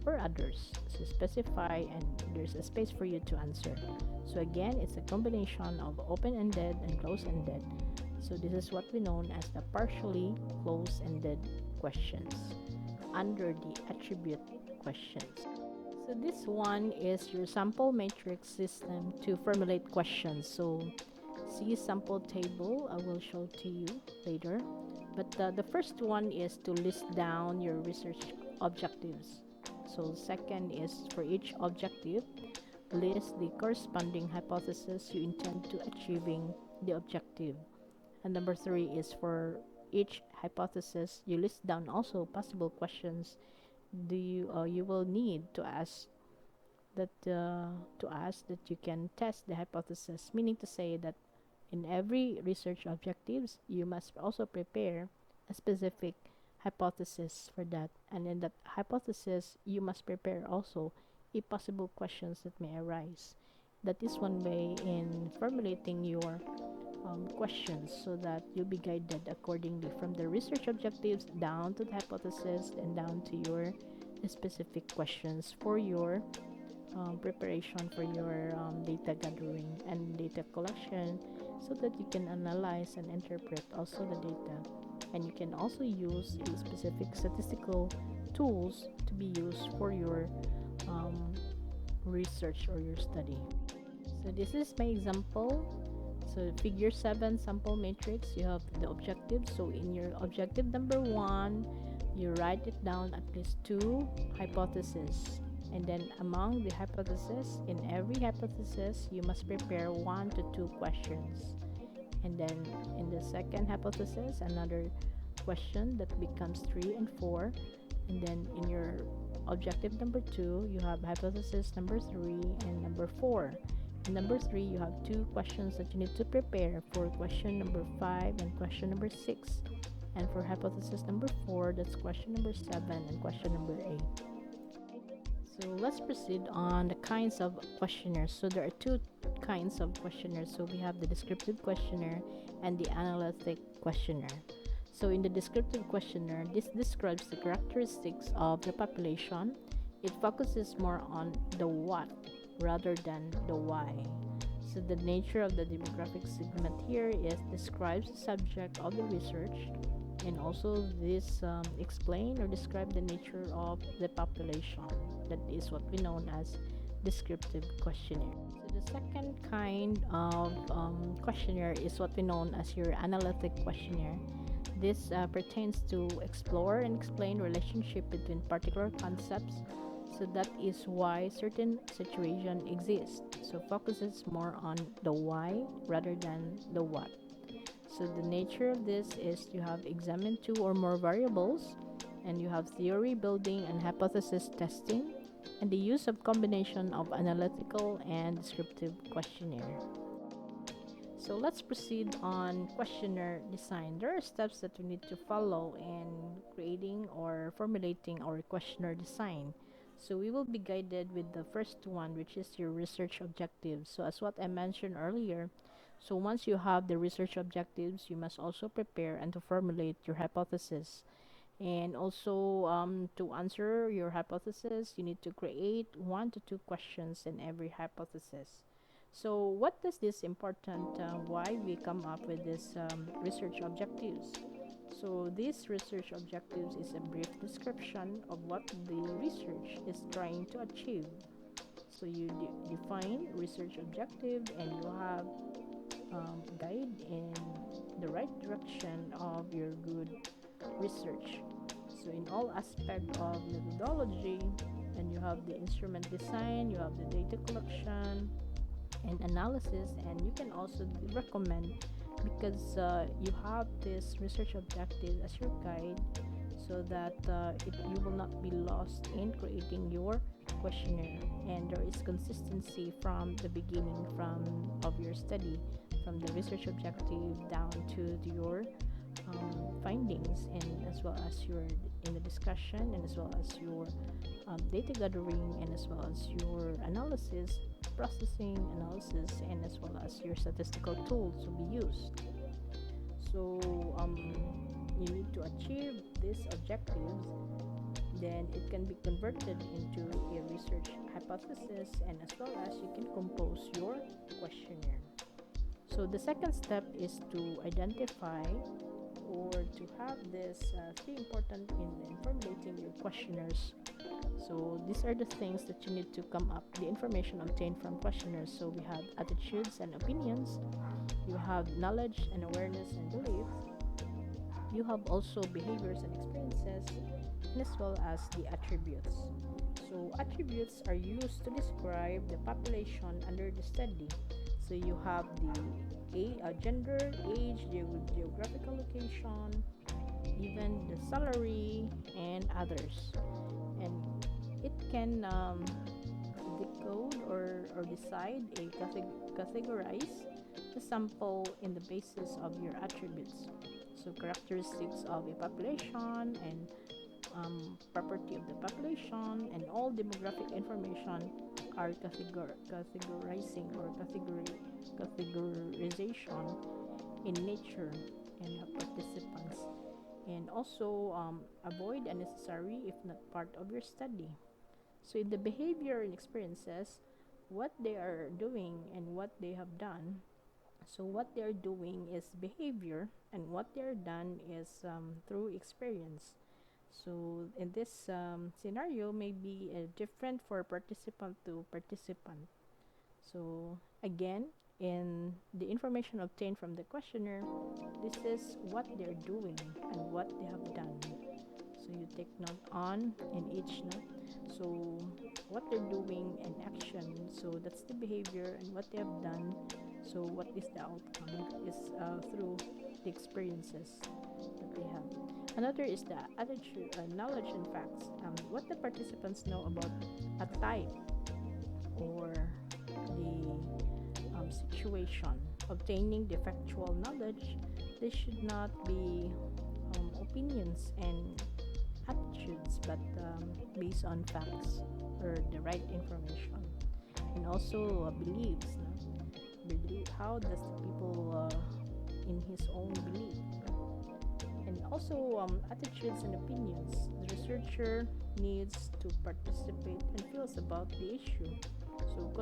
or others? So specify, and there's a space for you to answer. So again, it's a combination of open-ended and closed-ended. So this is what we know as the partially closed-ended questions under the attribute questions. So this one is your sample matrix system to formulate questions. So see sample table, I will show to you later. But the first one is to list down your research objectives. So second is for each objective, list the corresponding hypothesis you intend to achieving the objective. And number three is for each hypothesis, you list down also possible questions do you will need to ask that you can test the hypothesis, meaning to say that in every research objectives you must also prepare a specific hypothesis for that, and in that hypothesis you must prepare also a possible questions that may arise. That is one way in formulating your questions, so that you'll be guided accordingly from the research objectives down to the hypothesis and down to your specific questions for your preparation for your data gathering and data collection, so that you can analyze and interpret also the data, and you can also use a specific statistical tools to be used for your um, research or your study. So this is my example. So figure 7 sample matrix, you have the objective. So in your objective number 1, you write it down at least 2 hypotheses. And then among the hypotheses, in every hypothesis, you must prepare 1 to 2 questions. And then in the second hypothesis, another question that becomes 3 and 4. And then in your objective number 2, you have hypothesis number 3 and number 4. In number 3, you have 2 questions that you need to prepare for question number 5 and question number 6. And for hypothesis number 4, that's question number 7 and question number 8. So let's proceed on the kinds of questionnaires. So there are 2 kinds of questionnaires. So we have the descriptive questionnaire and the analytic questionnaire. So in the descriptive questionnaire, this describes the characteristics of the population. It focuses more on the what rather than the why. So the nature of the demographic segment here is describes the subject of the research, and also this explain or describe the nature of the population. That is what we know as descriptive questionnaire. So the second kind of questionnaire is what we know as your analytic questionnaire. This pertains to explore and explain relationship between particular concepts. So that is why certain situation exists. So focuses more on the why rather than the what. So the nature of this is you have examined 2 or more variables, and you have theory building and hypothesis testing, and the use of combination of analytical and descriptive questionnaire. So let's proceed on questionnaire design. There are steps that we need to follow in creating or formulating our questionnaire design. So we will be guided with the first one, which is your research objectives. So as what I mentioned earlier, so once you have the research objectives, you must also prepare and to formulate your hypothesis. And also, to answer your hypothesis, you need to create 1 to 2 questions in every hypothesis. So, what does this important? Why we come up with this research objectives? So, these research objectives is a brief description of what the research is trying to achieve. So, you define research objective, and you have guide in the right direction of your good research. So in all aspect of methodology, and you have the instrument design, you have the data collection and analysis, and you can also recommend, because you have this research objective as your guide, so that you will not be lost in creating your questionnaire, and there is consistency from the beginning from of your study, from the research objective down to your findings, and as well as your in the discussion, and as well as your data gathering, and as well as your analysis, processing analysis, and as well as your statistical tools to be used. So you need to achieve these objectives, then it can be converted into a research hypothesis, and as well as you can compose your questionnaire. So the second step is to identify or to have this three important in formulating your questionnaires. So these are the things that you need to come up, the information obtained from questionnaires. So we have attitudes and opinions, you have knowledge and awareness and beliefs, you have also behaviors and experiences, and as well as the attributes. So attributes are used to describe the population under the study. So you have the gender, age, geographical location, even the salary, and others. And it can decode or decide a categorize the sample in the basis of your attributes. So characteristics of a population, and property of the population, and all demographic information are categorizing or categorization in nature and participants, and also avoid unnecessary if not part of your study. So in the behavior and experiences, what they are doing and what they have done. So what they are doing is behavior, and what they are done is through experience. So in this scenario may be different for participant to participant. So again, in the information obtained from the questionnaire, this is what they're doing and what they have done. So you take note on in each note. So what they're doing and action, so that's the behavior, and what they have done. So what is the outcome is through the experiences that they have. Another is the attitude, knowledge and facts. What the participants know about a type or the situation. Obtaining the factual knowledge, this should not be opinions and attitudes, but based on facts or the right information. And also beliefs. No? Belief, how does the people in his own belief? And also attitudes and opinions. The researcher needs to participate and feels about the issue. So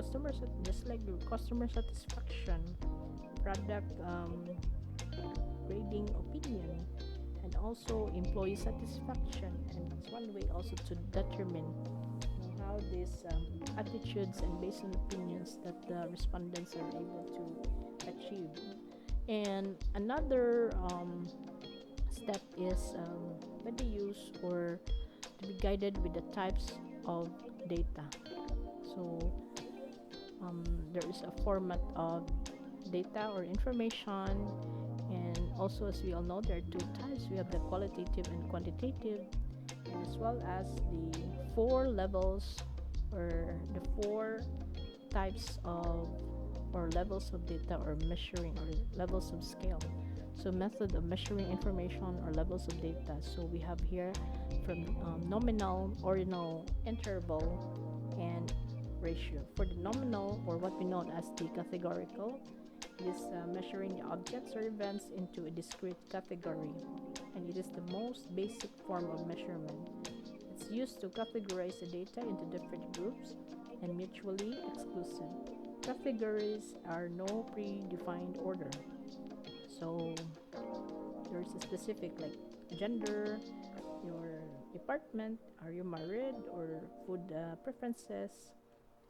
just like the customer satisfaction, product grading opinion, and also employee satisfaction, and it's one way also to determine how these attitudes and based on opinions that the respondents are able to achieve. And another step is by the use or to be guided with the types of data. So there is a format of data or information, and also, as we all know, there are two types. We have the qualitative and quantitative, and as well as the 4 levels or the 4 types of or levels of data or measuring or levels of scale. So method of measuring information or levels of data. So we have here from nominal, ordinal, interval, and ratio. For the nominal, or what we know as the categorical, it is measuring the objects or events into a discrete category, and it is the most basic form of measurement. It's used to categorize the data into different groups and mutually exclusive. Categories are no predefined order. So there's a specific like gender, your department, are you married, or food preferences.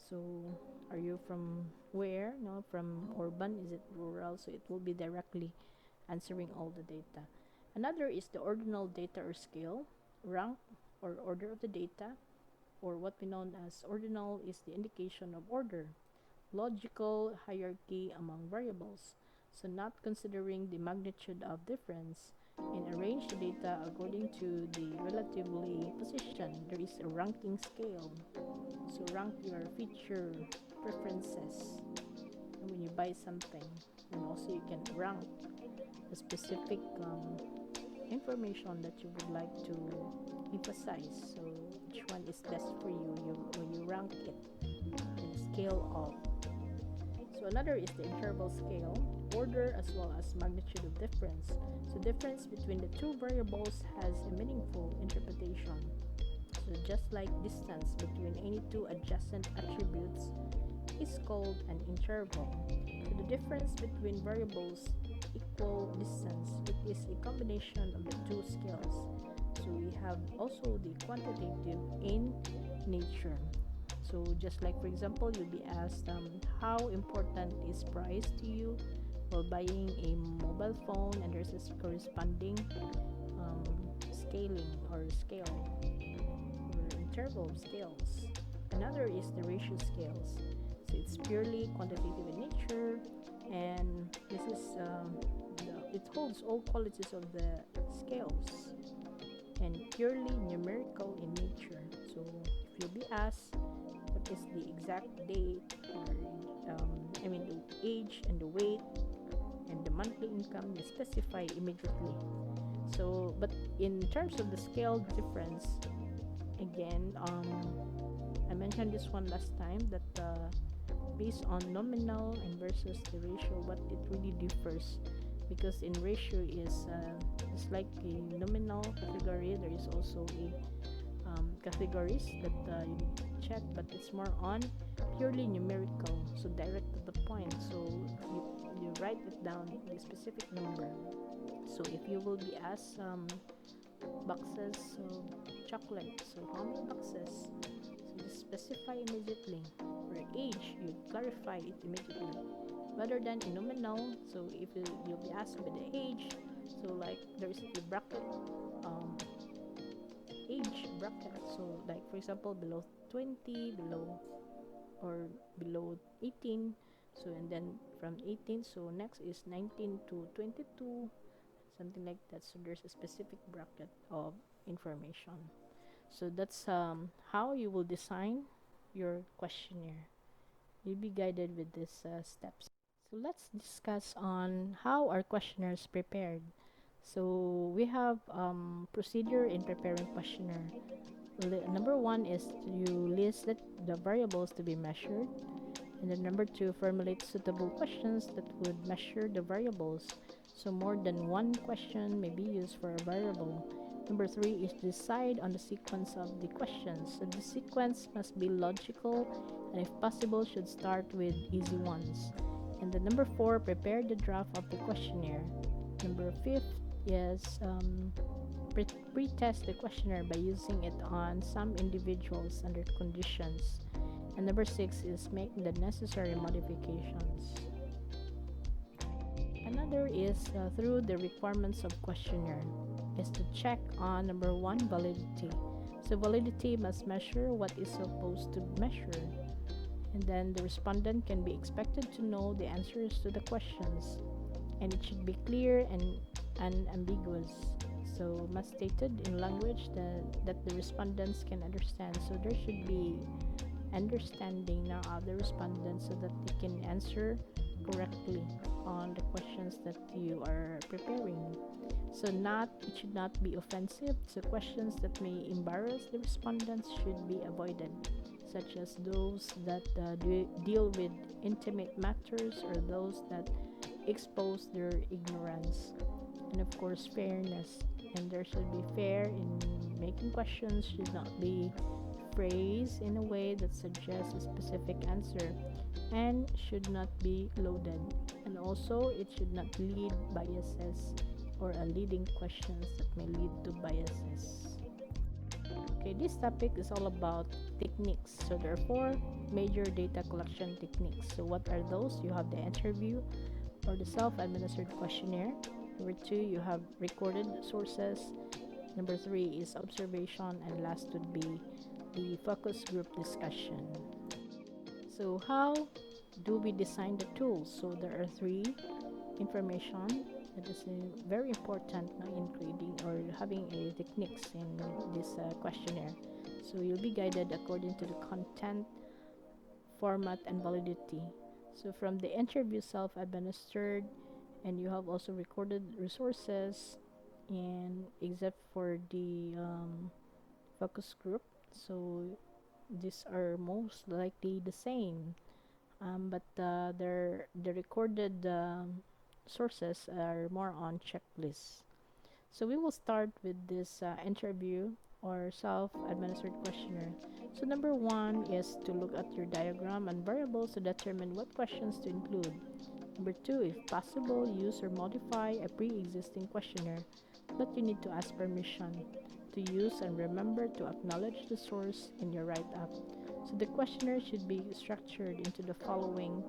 So are you from where? No, from urban, is it rural? So it will be directly answering all the data. Another is the ordinal data or scale, rank or order of the data, or what we know as ordinal is the indication of order, logical hierarchy among variables. So not considering the magnitude of difference, and arrange the data according to the relatively position. There is a ranking scale. So rank your feature preferences. And when you buy something, and also you can rank the specific information that you would like to emphasize. So which one is best for you? When you rank it in a scale of. So another is the interval scale, order as well as magnitude of difference. So difference between the two variables has a meaningful interpretation. So just like distance between any two adjacent attributes is called an interval. So the difference between variables equal distance. It is a combination of the two scales. So we have also the quantitative in nature. So just like for example, you'll be asked how important is price to you while buying a mobile phone, and there's a corresponding scaling or scale or interval scales. Another is the ratio scales. So it's purely quantitative in nature, and this is it holds all qualities of the scales and purely numerical in nature. So if you'll be asked what is the exact date, or the age and the weight and the monthly income, you specify immediately. So but in terms of the scale difference, again, I mentioned this one last time that based on nominal and versus the ratio, what it really differs, because in ratio is just like a nominal category, there is also a categories that you need to check, but it's more on purely numerical, so direct to the point. So you write it down the specific number. So if you will be asked boxes of chocolate, so how many boxes, so just specify immediately. For age, you clarify it immediately rather than in nominal. So if you'll be asked by the age, so like there's the bracket, age bracket. So like for example, below 20, below 18. So and then from 18, so next is 19 to 22, something like that. So there's a specific bracket of information. So that's how you will design your questionnaire. You'll be guided with these steps. So let's discuss on how our questionnaire is prepared. So we have procedure in preparing questionnaire. Number one is you list the variables to be measured, and then number two, formulate suitable questions that would measure the variables. So more than one question may be used for a variable. Number three is decide on the sequence of the questions. So the sequence must be logical, and if possible should start with easy ones. And then number four, prepare the draft of the questionnaire. Number fifth is pre-test the questionnaire by using it on some individuals under conditions. And number six is make the necessary modifications. Another is through the requirements of questionnaire is to check on number one, validity. So validity must measure what is supposed to measure, and then the respondent can be expected to know the answers to the questions, and it should be clear and unambiguous. So must stated in language that the respondents can understand. So there should be understanding now other respondents so that they can answer correctly on the questions that you are preparing. So not it should not be offensive. So questions that may embarrass the respondents should be avoided, such as those that deal with intimate matters or those that expose their ignorance. And of course, fairness. And there should be fair in making questions, should not be phrased in a way that suggests a specific answer and should not be loaded. And also, it should not lead biases or a leading questions that may lead to biases. Okay, this topic is all about techniques. So there are four major data collection techniques. So what are those? You have the interview or the self-administered questionnaire. Number two, you have recorded sources. Number three is observation, and last would be the focus group discussion. So how do we design the tools? So there are three information that is very important in creating or having a techniques in this questionnaire. So you'll be guided according to the content, format, and validity. So from the interview self-administered, and you have also recorded resources, and except for the focus group. So these are most likely the same, but the recorded sources are more on checklists. So we will start with this interview or self-administered questionnaire. So number one is to look at your diagram and variables to determine what questions to include. Number two, if possible, use or modify a pre-existing questionnaire, but you need to ask permission to use and remember to acknowledge the source in your write-up. So the questionnaire should be structured into the following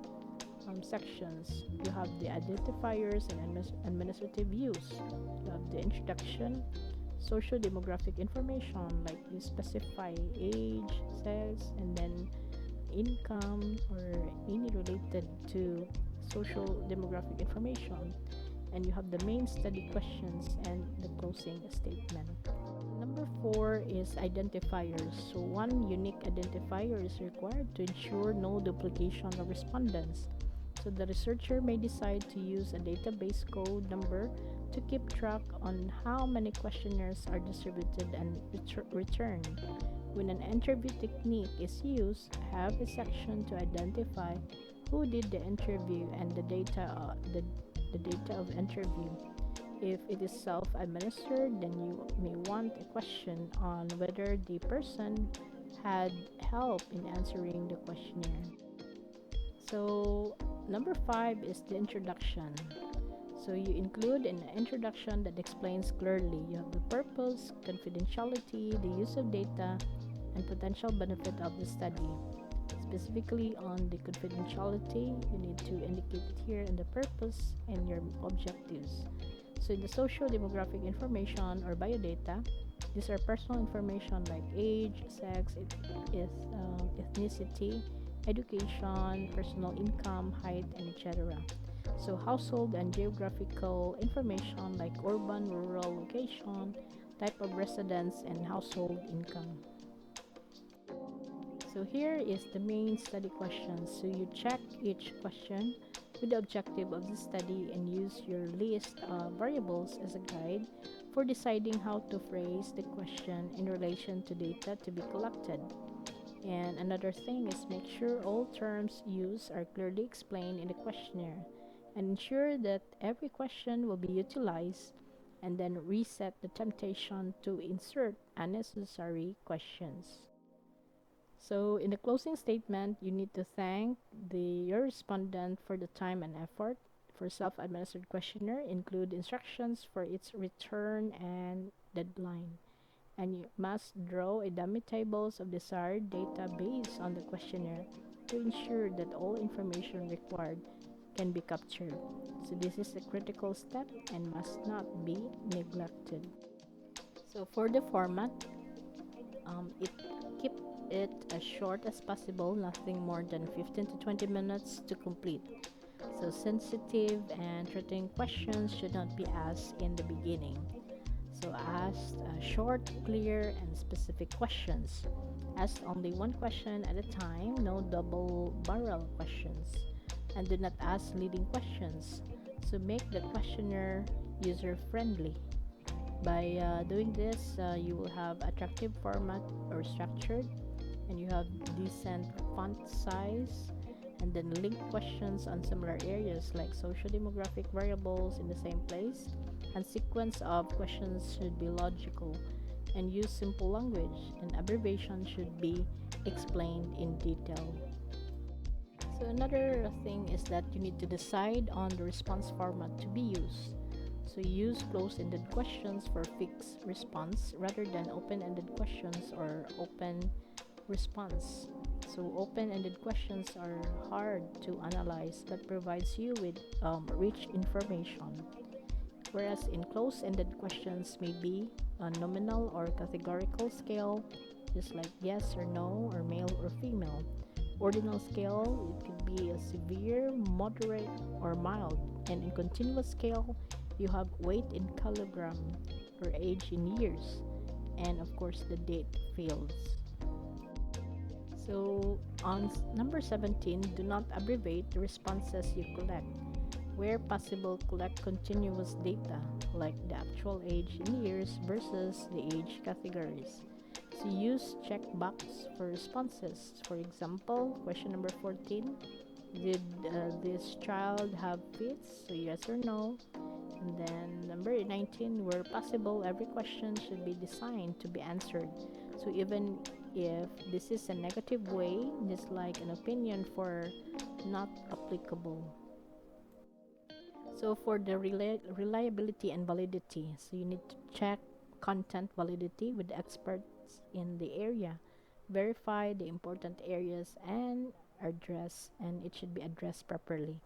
sections. You have the identifiers and administrative views. You have the introduction, social demographic information, like you specify age, sex, and then income or any related to social demographic information. And you have the main study questions and the closing statement. Number four is identifiers. So one unique identifier is required to ensure no duplication of respondents. So the researcher may decide to use a database code number to keep track on how many questionnaires are distributed and returned. When an interview technique is used, have a section to identify who did the interview and the data of interview. If it is self-administered, then you may want a question on whether the person had help in answering the questionnaire. So number five is the introduction. So you include an introduction that explains clearly. You have the purpose, confidentiality, the use of data, and potential benefit of the study. Specifically on the confidentiality, you need to indicate it here in the purpose and your objectives. So in the social demographic information or biodata, these are personal information like age, sex, ethnicity, education, personal income, height, and etc. So household and geographical information like urban, rural location, type of residence, and household income. So here is the main study questions. So you check each question with the objective of the study and use your list of variables as a guide for deciding how to phrase the question in relation to data to be collected. And another thing is make sure all terms used are clearly explained in the questionnaire and ensure that every question will be utilized, and then reset the temptation to insert unnecessary questions. So in the closing statement, you need to thank your respondent for the time and effort. For self-administered questionnaire, include instructions for its return and deadline. And you must draw a dummy tables of desired data based on the questionnaire to ensure that all information required can be captured. So this is a critical step and must not be neglected. So for the format, it keep it as short as possible, nothing more than 15 to 20 minutes to complete. So sensitive and threatening questions should not be asked in the beginning. So ask short, clear, and specific questions. Ask only one question at a time, no double barrel questions, and do not ask leading questions. So make the questionnaire user friendly. By doing this, you will have attractive format or structured, and you have decent font size, and then link questions on similar areas like social demographic variables in the same place, and sequence of questions should be logical, and use simple language, and abbreviation should be explained in detail. So another thing is that you need to decide on the response format to be used. So use close-ended questions for fixed response rather than open-ended questions or open response. So open-ended questions are hard to analyze but provides you with rich information. Whereas in close-ended questions may be a nominal or categorical scale, just like yes or no or male or female. Ordinal scale, it could be a severe, moderate, or mild. And in continuous scale, you have weight in kilogram or age in years. And of course, the date fields. So on number 17, do not abbreviate the responses you collect. Where possible, collect continuous data like the actual age in years versus the age categories. So use checkbox for responses. For example, question number 14, did this child have fits? So yes or no. And then number 19, where possible, every question should be designed to be answered. So even if this is a negative way, just like an opinion for not applicable. So for the reliability and validity, so you need to check content validity with experts in the area, verify the important areas and it should be addressed properly.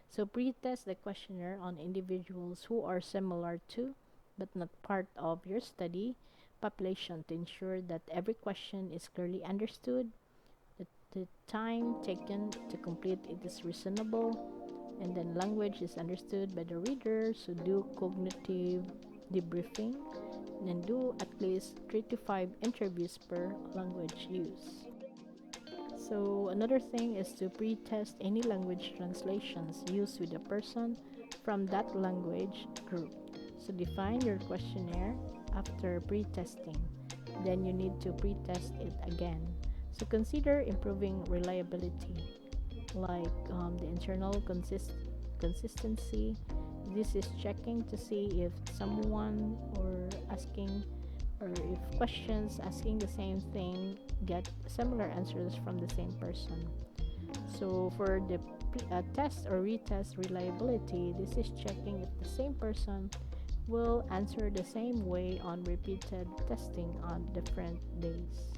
So pre-test the questionnaire on individuals who are similar to but not part of your study population to ensure that every question is clearly understood, that the time taken to complete it is reasonable, and then language is understood by the reader, so do cognitive debriefing, and then do at least 3 to 5 interviews per language use. So another thing is to pre-test any language translations used with a person from that language group. So define your questionnaire after pre-testing. Then you need to pre-test it again. So consider improving reliability, like the internal consistency. This is checking to see if someone or asking or if questions asking the same thing get similar answers from the same person. So for the test or retest reliability, this is checking if the same person will answer the same way on repeated testing on different days.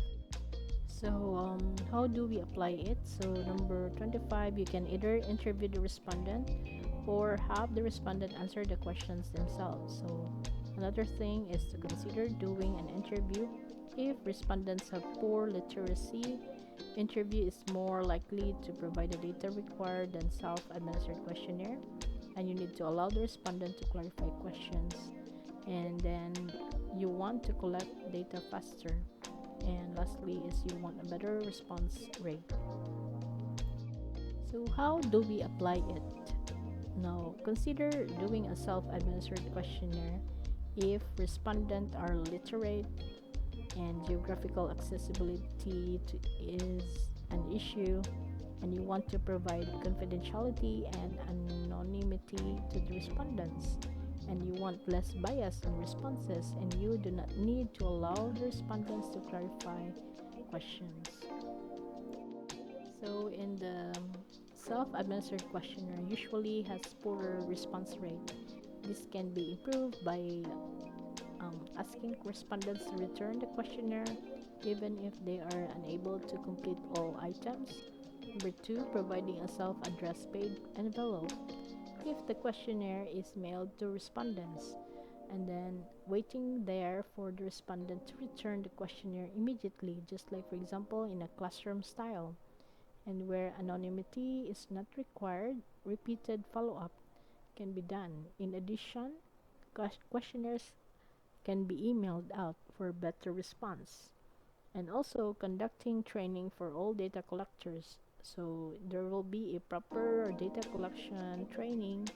So, how do we apply it? So, number 25, you can either interview the respondent or have the respondent answer the questions themselves. So, another thing is to consider doing an interview. If respondents have poor literacy, interview is more likely to provide the data required than self-administered questionnaire, and you need to allow the respondent to clarify questions. And then you want to collect data faster. And lastly is you want a better response rate. So how do we apply it? Now, consider doing a self-administered questionnaire if respondents are literate and geographical accessibility is an issue, and you want to provide confidentiality and anonymity to the respondents, and you want less bias in responses, and you do not need to allow the respondents to clarify questions. So in the self-administered questionnaire usually has poorer response rate. This can be improved by asking respondents to return the questionnaire even if they are unable to complete all items. Number 2, providing a self-addressed paid envelope if the questionnaire is mailed to respondents, and then waiting there for the respondent to return the questionnaire immediately, just like for example in a classroom style. And where anonymity is not required, repeated follow-up can be done. In addition, questionnaires can be emailed out for better response. and also conducting training for all data collectors. So there will be a proper data collection training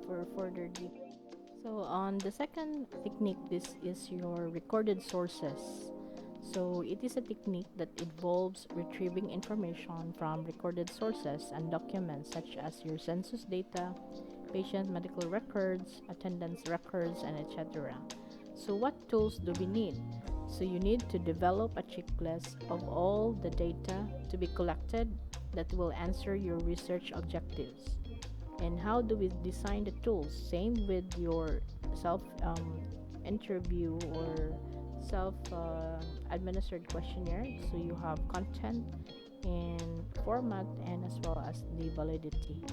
for further data. So on the second technique, this is your recorded sources. So it is a technique that involves retrieving information from recorded sources and documents such as your census data, patient medical records, attendance records, and etc. So what tools do we need? So you need to develop a checklist of all the data to be collected that will answer your research objectives. And how do we design the tools? Same with your self interview or self administered questionnaire. So you have content and format and as well as the validity.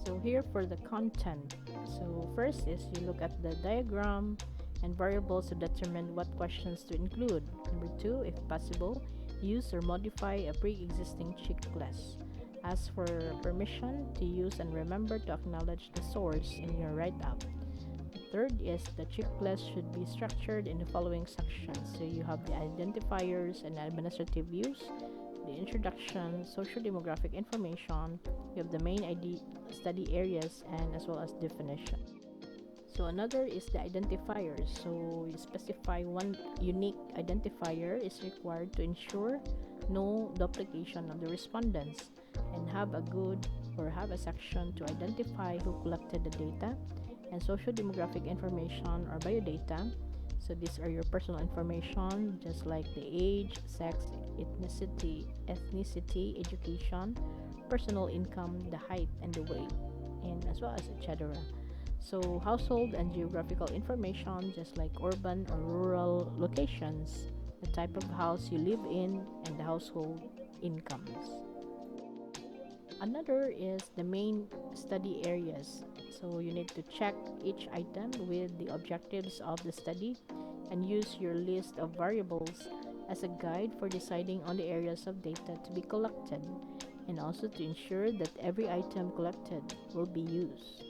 So here for the content. So first is you look at the diagram and variables to determine what questions to include. Number two, if possible, use or modify a pre-existing checklist. Ask for permission to use and remember to acknowledge the source in your write-up. Third is the checklist should be structured in the following sections. So you have the identifiers and administrative use, the introduction, social demographic information, you have the main ID study areas, and as well as definition. So another is the identifiers. So you specify one unique identifier is required to ensure no duplication of the respondents, and have a good or have a section to identify who collected the data, and social demographic information or biodata. So these are your personal information, just like the age, sex, ethnicity, education, personal income, the height and the weight, and as well as etc. So household and geographical information, just like urban or rural locations, the type of house you live in, and the household incomes. Another is the main study areas. So you need to check each item with the objectives of the study and use your list of variables as a guide for deciding on the areas of data to be collected, and also to ensure that every item collected will be used.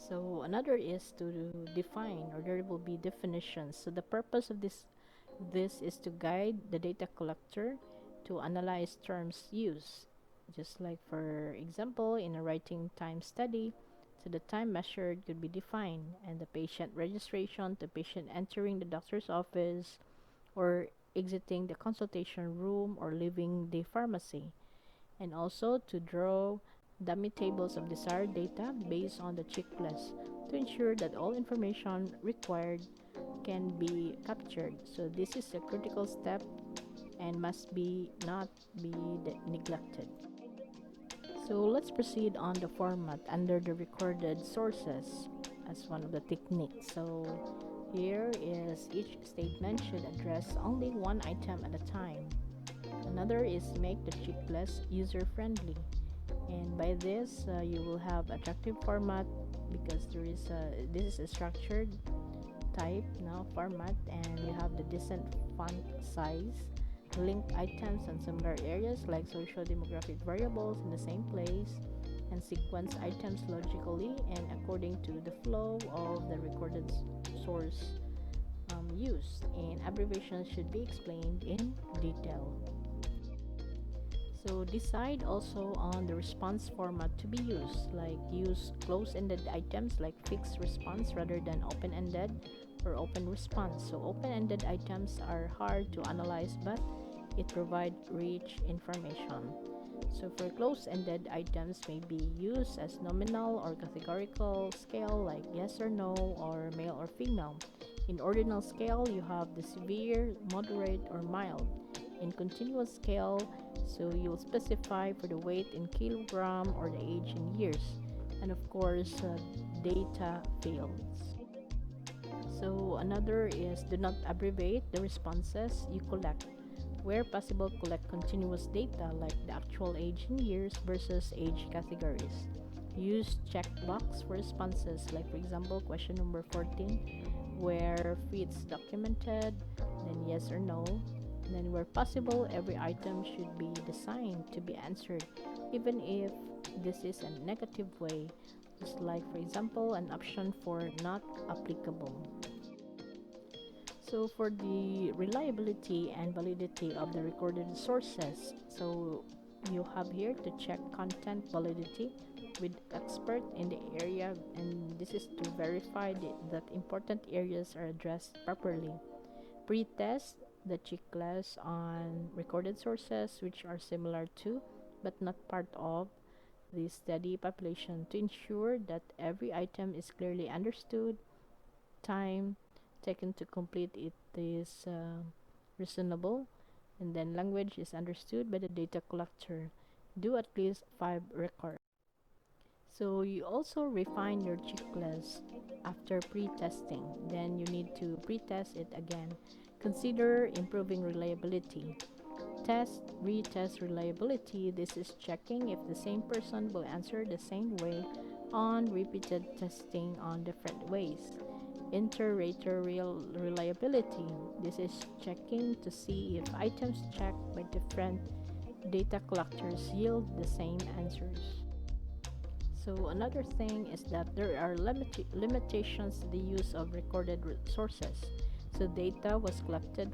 So another is to define, or there will be definitions. So the purpose of this is to guide the data collector to analyze terms used. Just like for example, in a writing time study, so the time measured could be defined, and the patient registration to patient entering the doctor's office or exiting the consultation room or leaving the pharmacy, and also to draw dummy tables of desired data based on the checklist to ensure that all information required can be captured. So this is a critical step and must be not be neglected. So let's proceed on the format under the recorded sources as one of the techniques. So here is each statement should address only one item at a time. Another is make the checklist user friendly, and by this you will have attractive format because this is a structured type now format, and you have the decent font size, link items and similar areas like social demographic variables in the same place, and sequence items logically and according to the flow of the recorded source used, and abbreviations should be explained in detail. So decide also on the response format to be used, like use close-ended items like fixed response rather than open-ended or open response. So open-ended items are hard to analyze, but it provides rich information. So for close-ended items may be used as nominal or categorical scale like yes or no or male or female. In ordinal scale, you have the severe, moderate, or mild. In continuous scale, so you'll specify for the weight in kilogram or the age in years, and of course data fields. So another is do not abbreviate the responses you collect. Where possible, collect continuous data like the actual age in years versus age categories. Use checkbox for responses, like for example question number 14, where fits documented, then yes or no. And then where possible, every item should be designed to be answered, even if this is a negative way, just like for example an option for not applicable. So for the reliability and validity of the recorded sources, so you have here to check content validity with expert in the area, and this is to verify that important areas are addressed properly. Pre-test the checklist on recorded sources which are similar to but not part of the study population to ensure that every item is clearly understood, time taken to complete it is reasonable, and then language is understood by the data collector. Do at least 5 records. So you also refine your checklist after pre-testing. Then you need to pre-test it again. Consider improving reliability. Test, retest reliability. This is checking if the same person will answer the same way on repeated testing on different ways. Inter-rater reliability. This is checking to see if items checked by different data collectors yield the same answers. So another thing is that there are limitations to the use of recorded sources. So data was collected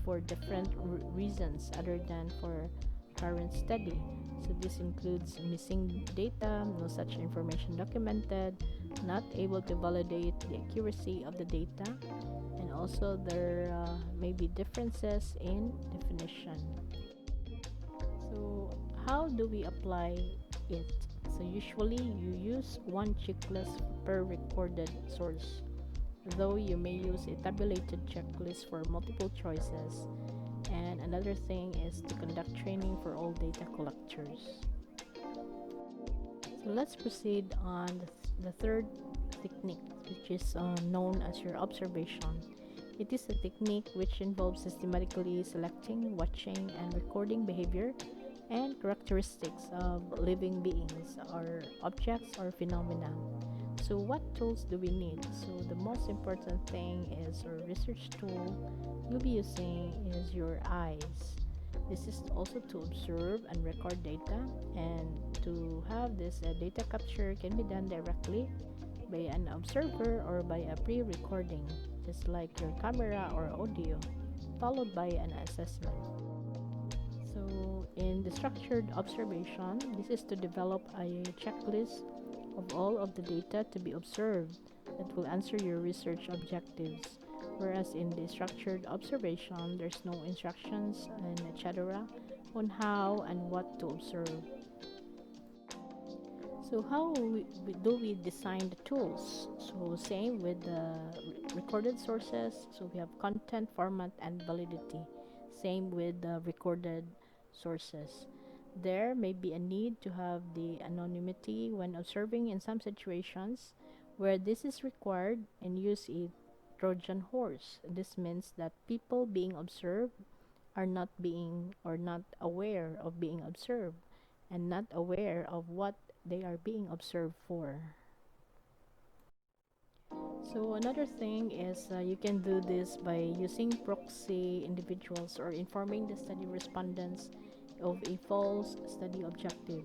for different reasons other than for current study. So this includes missing data, no such information documented, not able to validate the accuracy of the data, and also there may be differences in definition. So how do we apply it? So usually you use one checklist per recorded source, though you may use a tabulated checklist for multiple choices. And another thing is to conduct training for all data collectors. So let's proceed on the third technique, which is known as your observation. It is a technique which involves systematically selecting, watching, and recording behavior and characteristics of living beings or objects or phenomena. So what tools do we need? So the most important thing is our research tool you'll be using is your eyes. This is also to observe and record data, and to have this data capture can be done directly by an observer or by a pre-recording, just like your camera or audio, followed by an assessment. So in the structured observation, this is to develop a checklist of all of the data to be observed that will answer your research objectives. Whereas in the structured observation, there's no instructions and etc. on how and what to observe. So how do we design the tools? So same with the recorded sources. So we have content, format, and validity. Same with the recorded sources. There may be a need to have the anonymity when observing in some situations where this is required, and use a Trojan horse. This means that people being observed are not being or not aware of being observed, and not aware of what they are being observed for. So another thing is you can do this by using proxy individuals or informing the study respondents of a false study objective.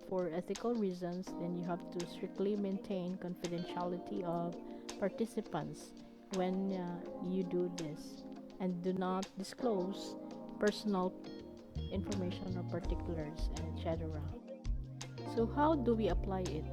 For ethical reasons, then you have to strictly maintain confidentiality of participants when you do this, and do not disclose personal information or particulars and etc. So how do we apply it?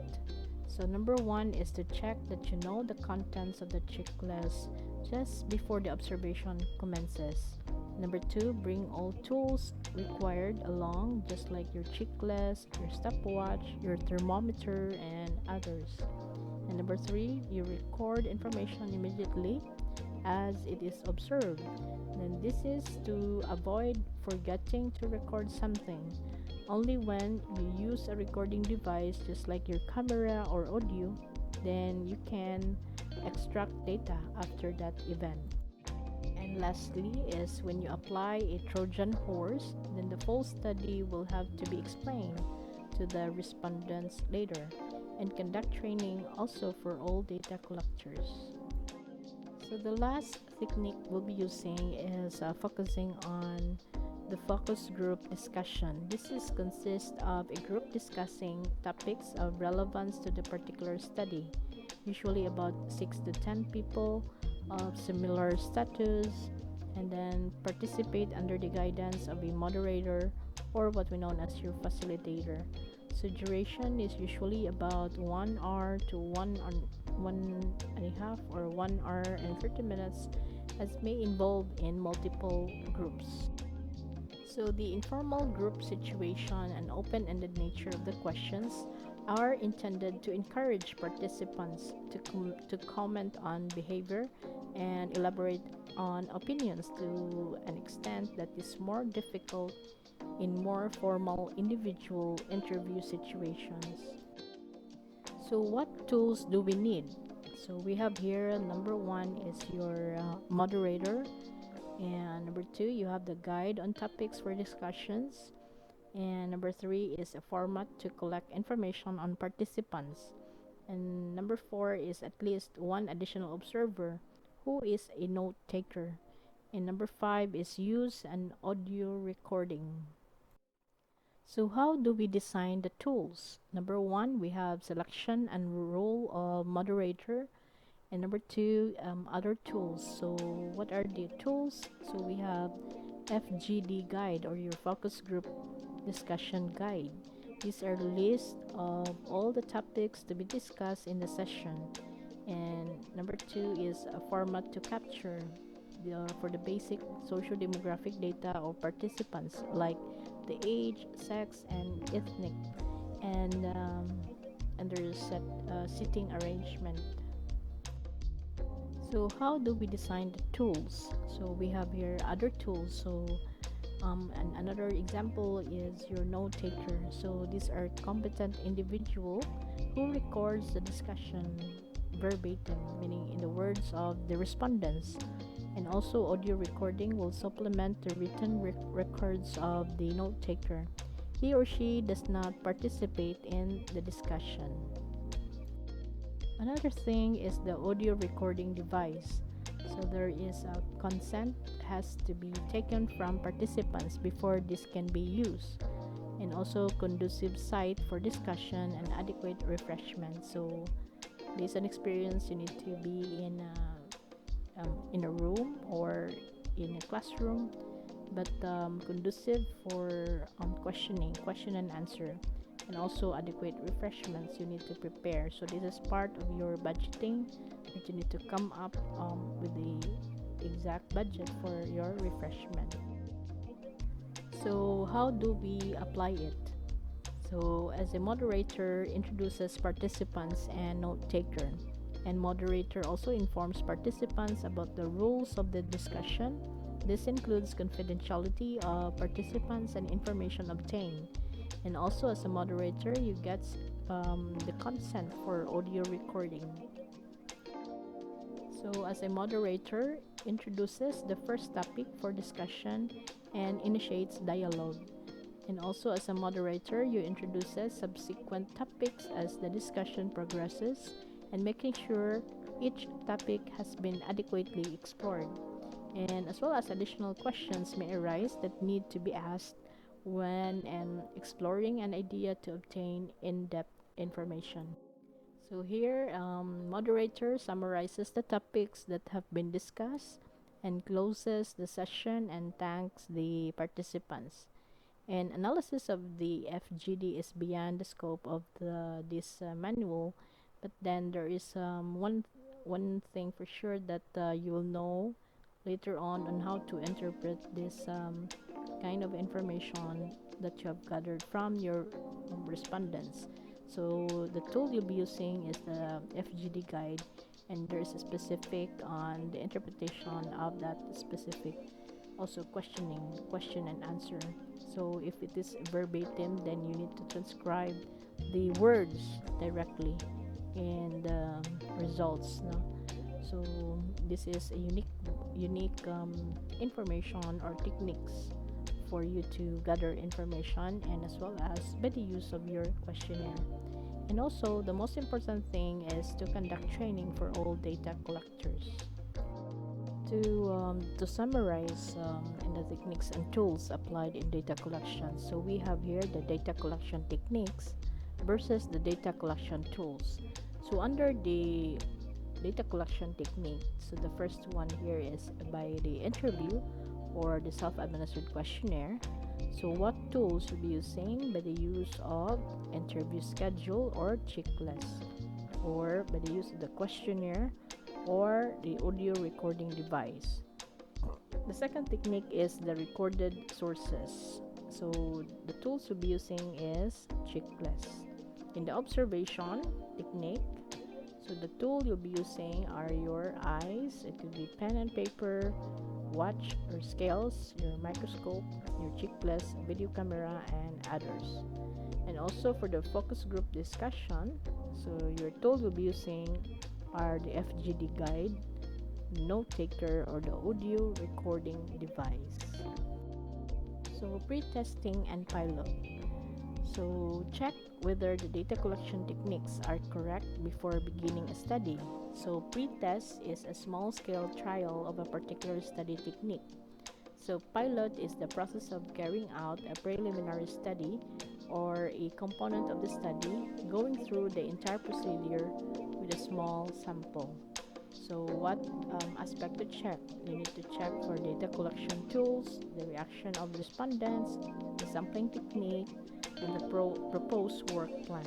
So number one is to check that you know the contents of the checklist just before the observation commences. Number two, bring all tools required along, just like your checklist, your stopwatch, your thermometer, and others. And number three, you record information immediately as it is observed. Then this is to avoid forgetting to record something. Only when you use a recording device just like your camera or audio, then you can extract data after that event. And lastly is when you apply a Trojan horse, then the full study will have to be explained to the respondents later, and conduct training also for all data collectors. So the last technique we'll be using is focusing on the focus group discussion. This is consists of a group discussing topics of relevance to the particular study, usually about 6 to 10 people of similar status, and then participate under the guidance of a moderator or what we know as your facilitator. So duration is usually about 1 hour to 1 and a half or 1 hour and 30 minutes, as may involve in multiple groups. So the informal group situation and open-ended nature of the questions are intended to encourage participants to comment on behavior and elaborate on opinions to an extent that is more difficult in more formal individual interview situations. So what tools do we need? So we have here number one is your moderator, and number two, you have the guide on topics for discussions. And number three is a format to collect information on participants. And number four is at least one additional observer who is a note taker. And number five is use an audio recording. So how do we design the tools? Number one, we have selection and role of moderator. And number two, other tools. So what are the tools? So we have FGD guide, or your focus group discussion guide. These are the list of all the topics to be discussed in the session. And number two is a format to capture for the basic social demographic data of participants, like the age, sex, and ethnic, and there's seating arrangement. So how do we design the tools? So we have here other tools. So and another example is your note taker. So these are competent individual who records the discussion verbatim, meaning in the words of the respondents. And also audio recording will supplement the written records of the note taker. He or she does not participate in the discussion. Another thing is the audio recording device. So there is a consent has to be taken from participants before this can be used, and also conducive site for discussion and adequate refreshment. So based on experience, you need to be in a room or in a classroom, but conducive for question and answer, and also adequate refreshments you need to prepare. So this is part of your budgeting, that you need to come up with the exact budget for your refreshment. So how do we apply it? So as a moderator introduces participants and note taker, and moderator also informs participants about the rules of the discussion. This includes confidentiality of participants and information obtained. And also as a moderator, you get the consent for audio recording. So as a moderator introduces the first topic for discussion and initiates dialogue. And also as a moderator, you introduces subsequent topics as the discussion progresses, and making sure each topic has been adequately explored. And as well as additional questions may arise that need to be asked when exploring an idea to obtain in-depth information. So here, moderator summarizes the topics that have been discussed and closes the session and thanks the participants. And analysis of the FGD is beyond the scope of this manual, but then there is one thing for sure that you will know later on how to interpret this kind of information that you have gathered from your respondents. So the tool you'll be using is the FGD guide, and there's a specific on the interpretation of that specific also question and answer. So if it is verbatim, then you need to transcribe the words directly in the results, no? So this is a unique information or techniques for you to gather information, and as well as by the use of your questionnaire. And also the most important thing is to conduct training for all data collectors. To summarize in the techniques and tools applied in data collection, so we have here the data collection techniques versus the data collection tools. So under the data collection technique. So the first one here is by the interview or the self-administered questionnaire. So what tools you'll be using? By the use of interview schedule or checklist, or by the use of the questionnaire or the audio recording device. The second technique is the recorded sources. So the tools you'll be using is checklist. In the observation technique, so the tool you'll be using are your eyes. It could be pen and paper, watch or scales, your microscope, your checklist, video camera, and others. And also for the focus group discussion, so your tool you'll be using are the FGD guide, note taker, or the audio recording device. So pre-testing and pilot. So check whether the data collection techniques are correct before beginning a study. So pre-test is a small-scale trial of a particular study technique. So pilot is the process of carrying out a preliminary study or a component of the study, going through the entire procedure with a small sample. So what aspect to check? You need to check for data collection tools, the reaction of respondents, the sampling technique, and the proposed work plan.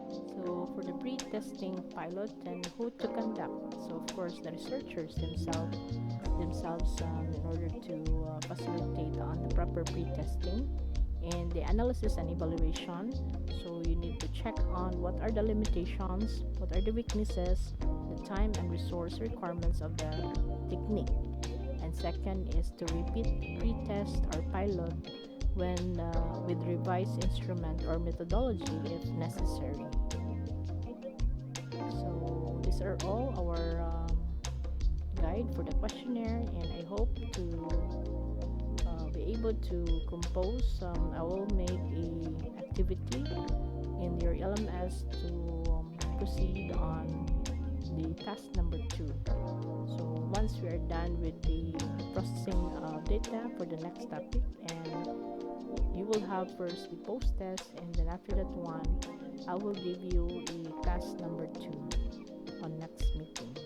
So for the pre-testing pilot and who to conduct. So of course the researchers themselves in order to facilitate on the proper pre-testing, and the analysis and evaluation. So you need to check on what are the limitations, what are the weaknesses, the time and resource requirements of the technique. And second is to repeat pre-test or pilot when with revised instrument or methodology if necessary. So these are all our guide for the questionnaire, and I hope to be able to compose. I will make a activity in your LMS to proceed on the task number 2. So once we are done with the processing of data for the next topic, and you will have first the post test, and then after that one I will give you a task number 2 on next meeting.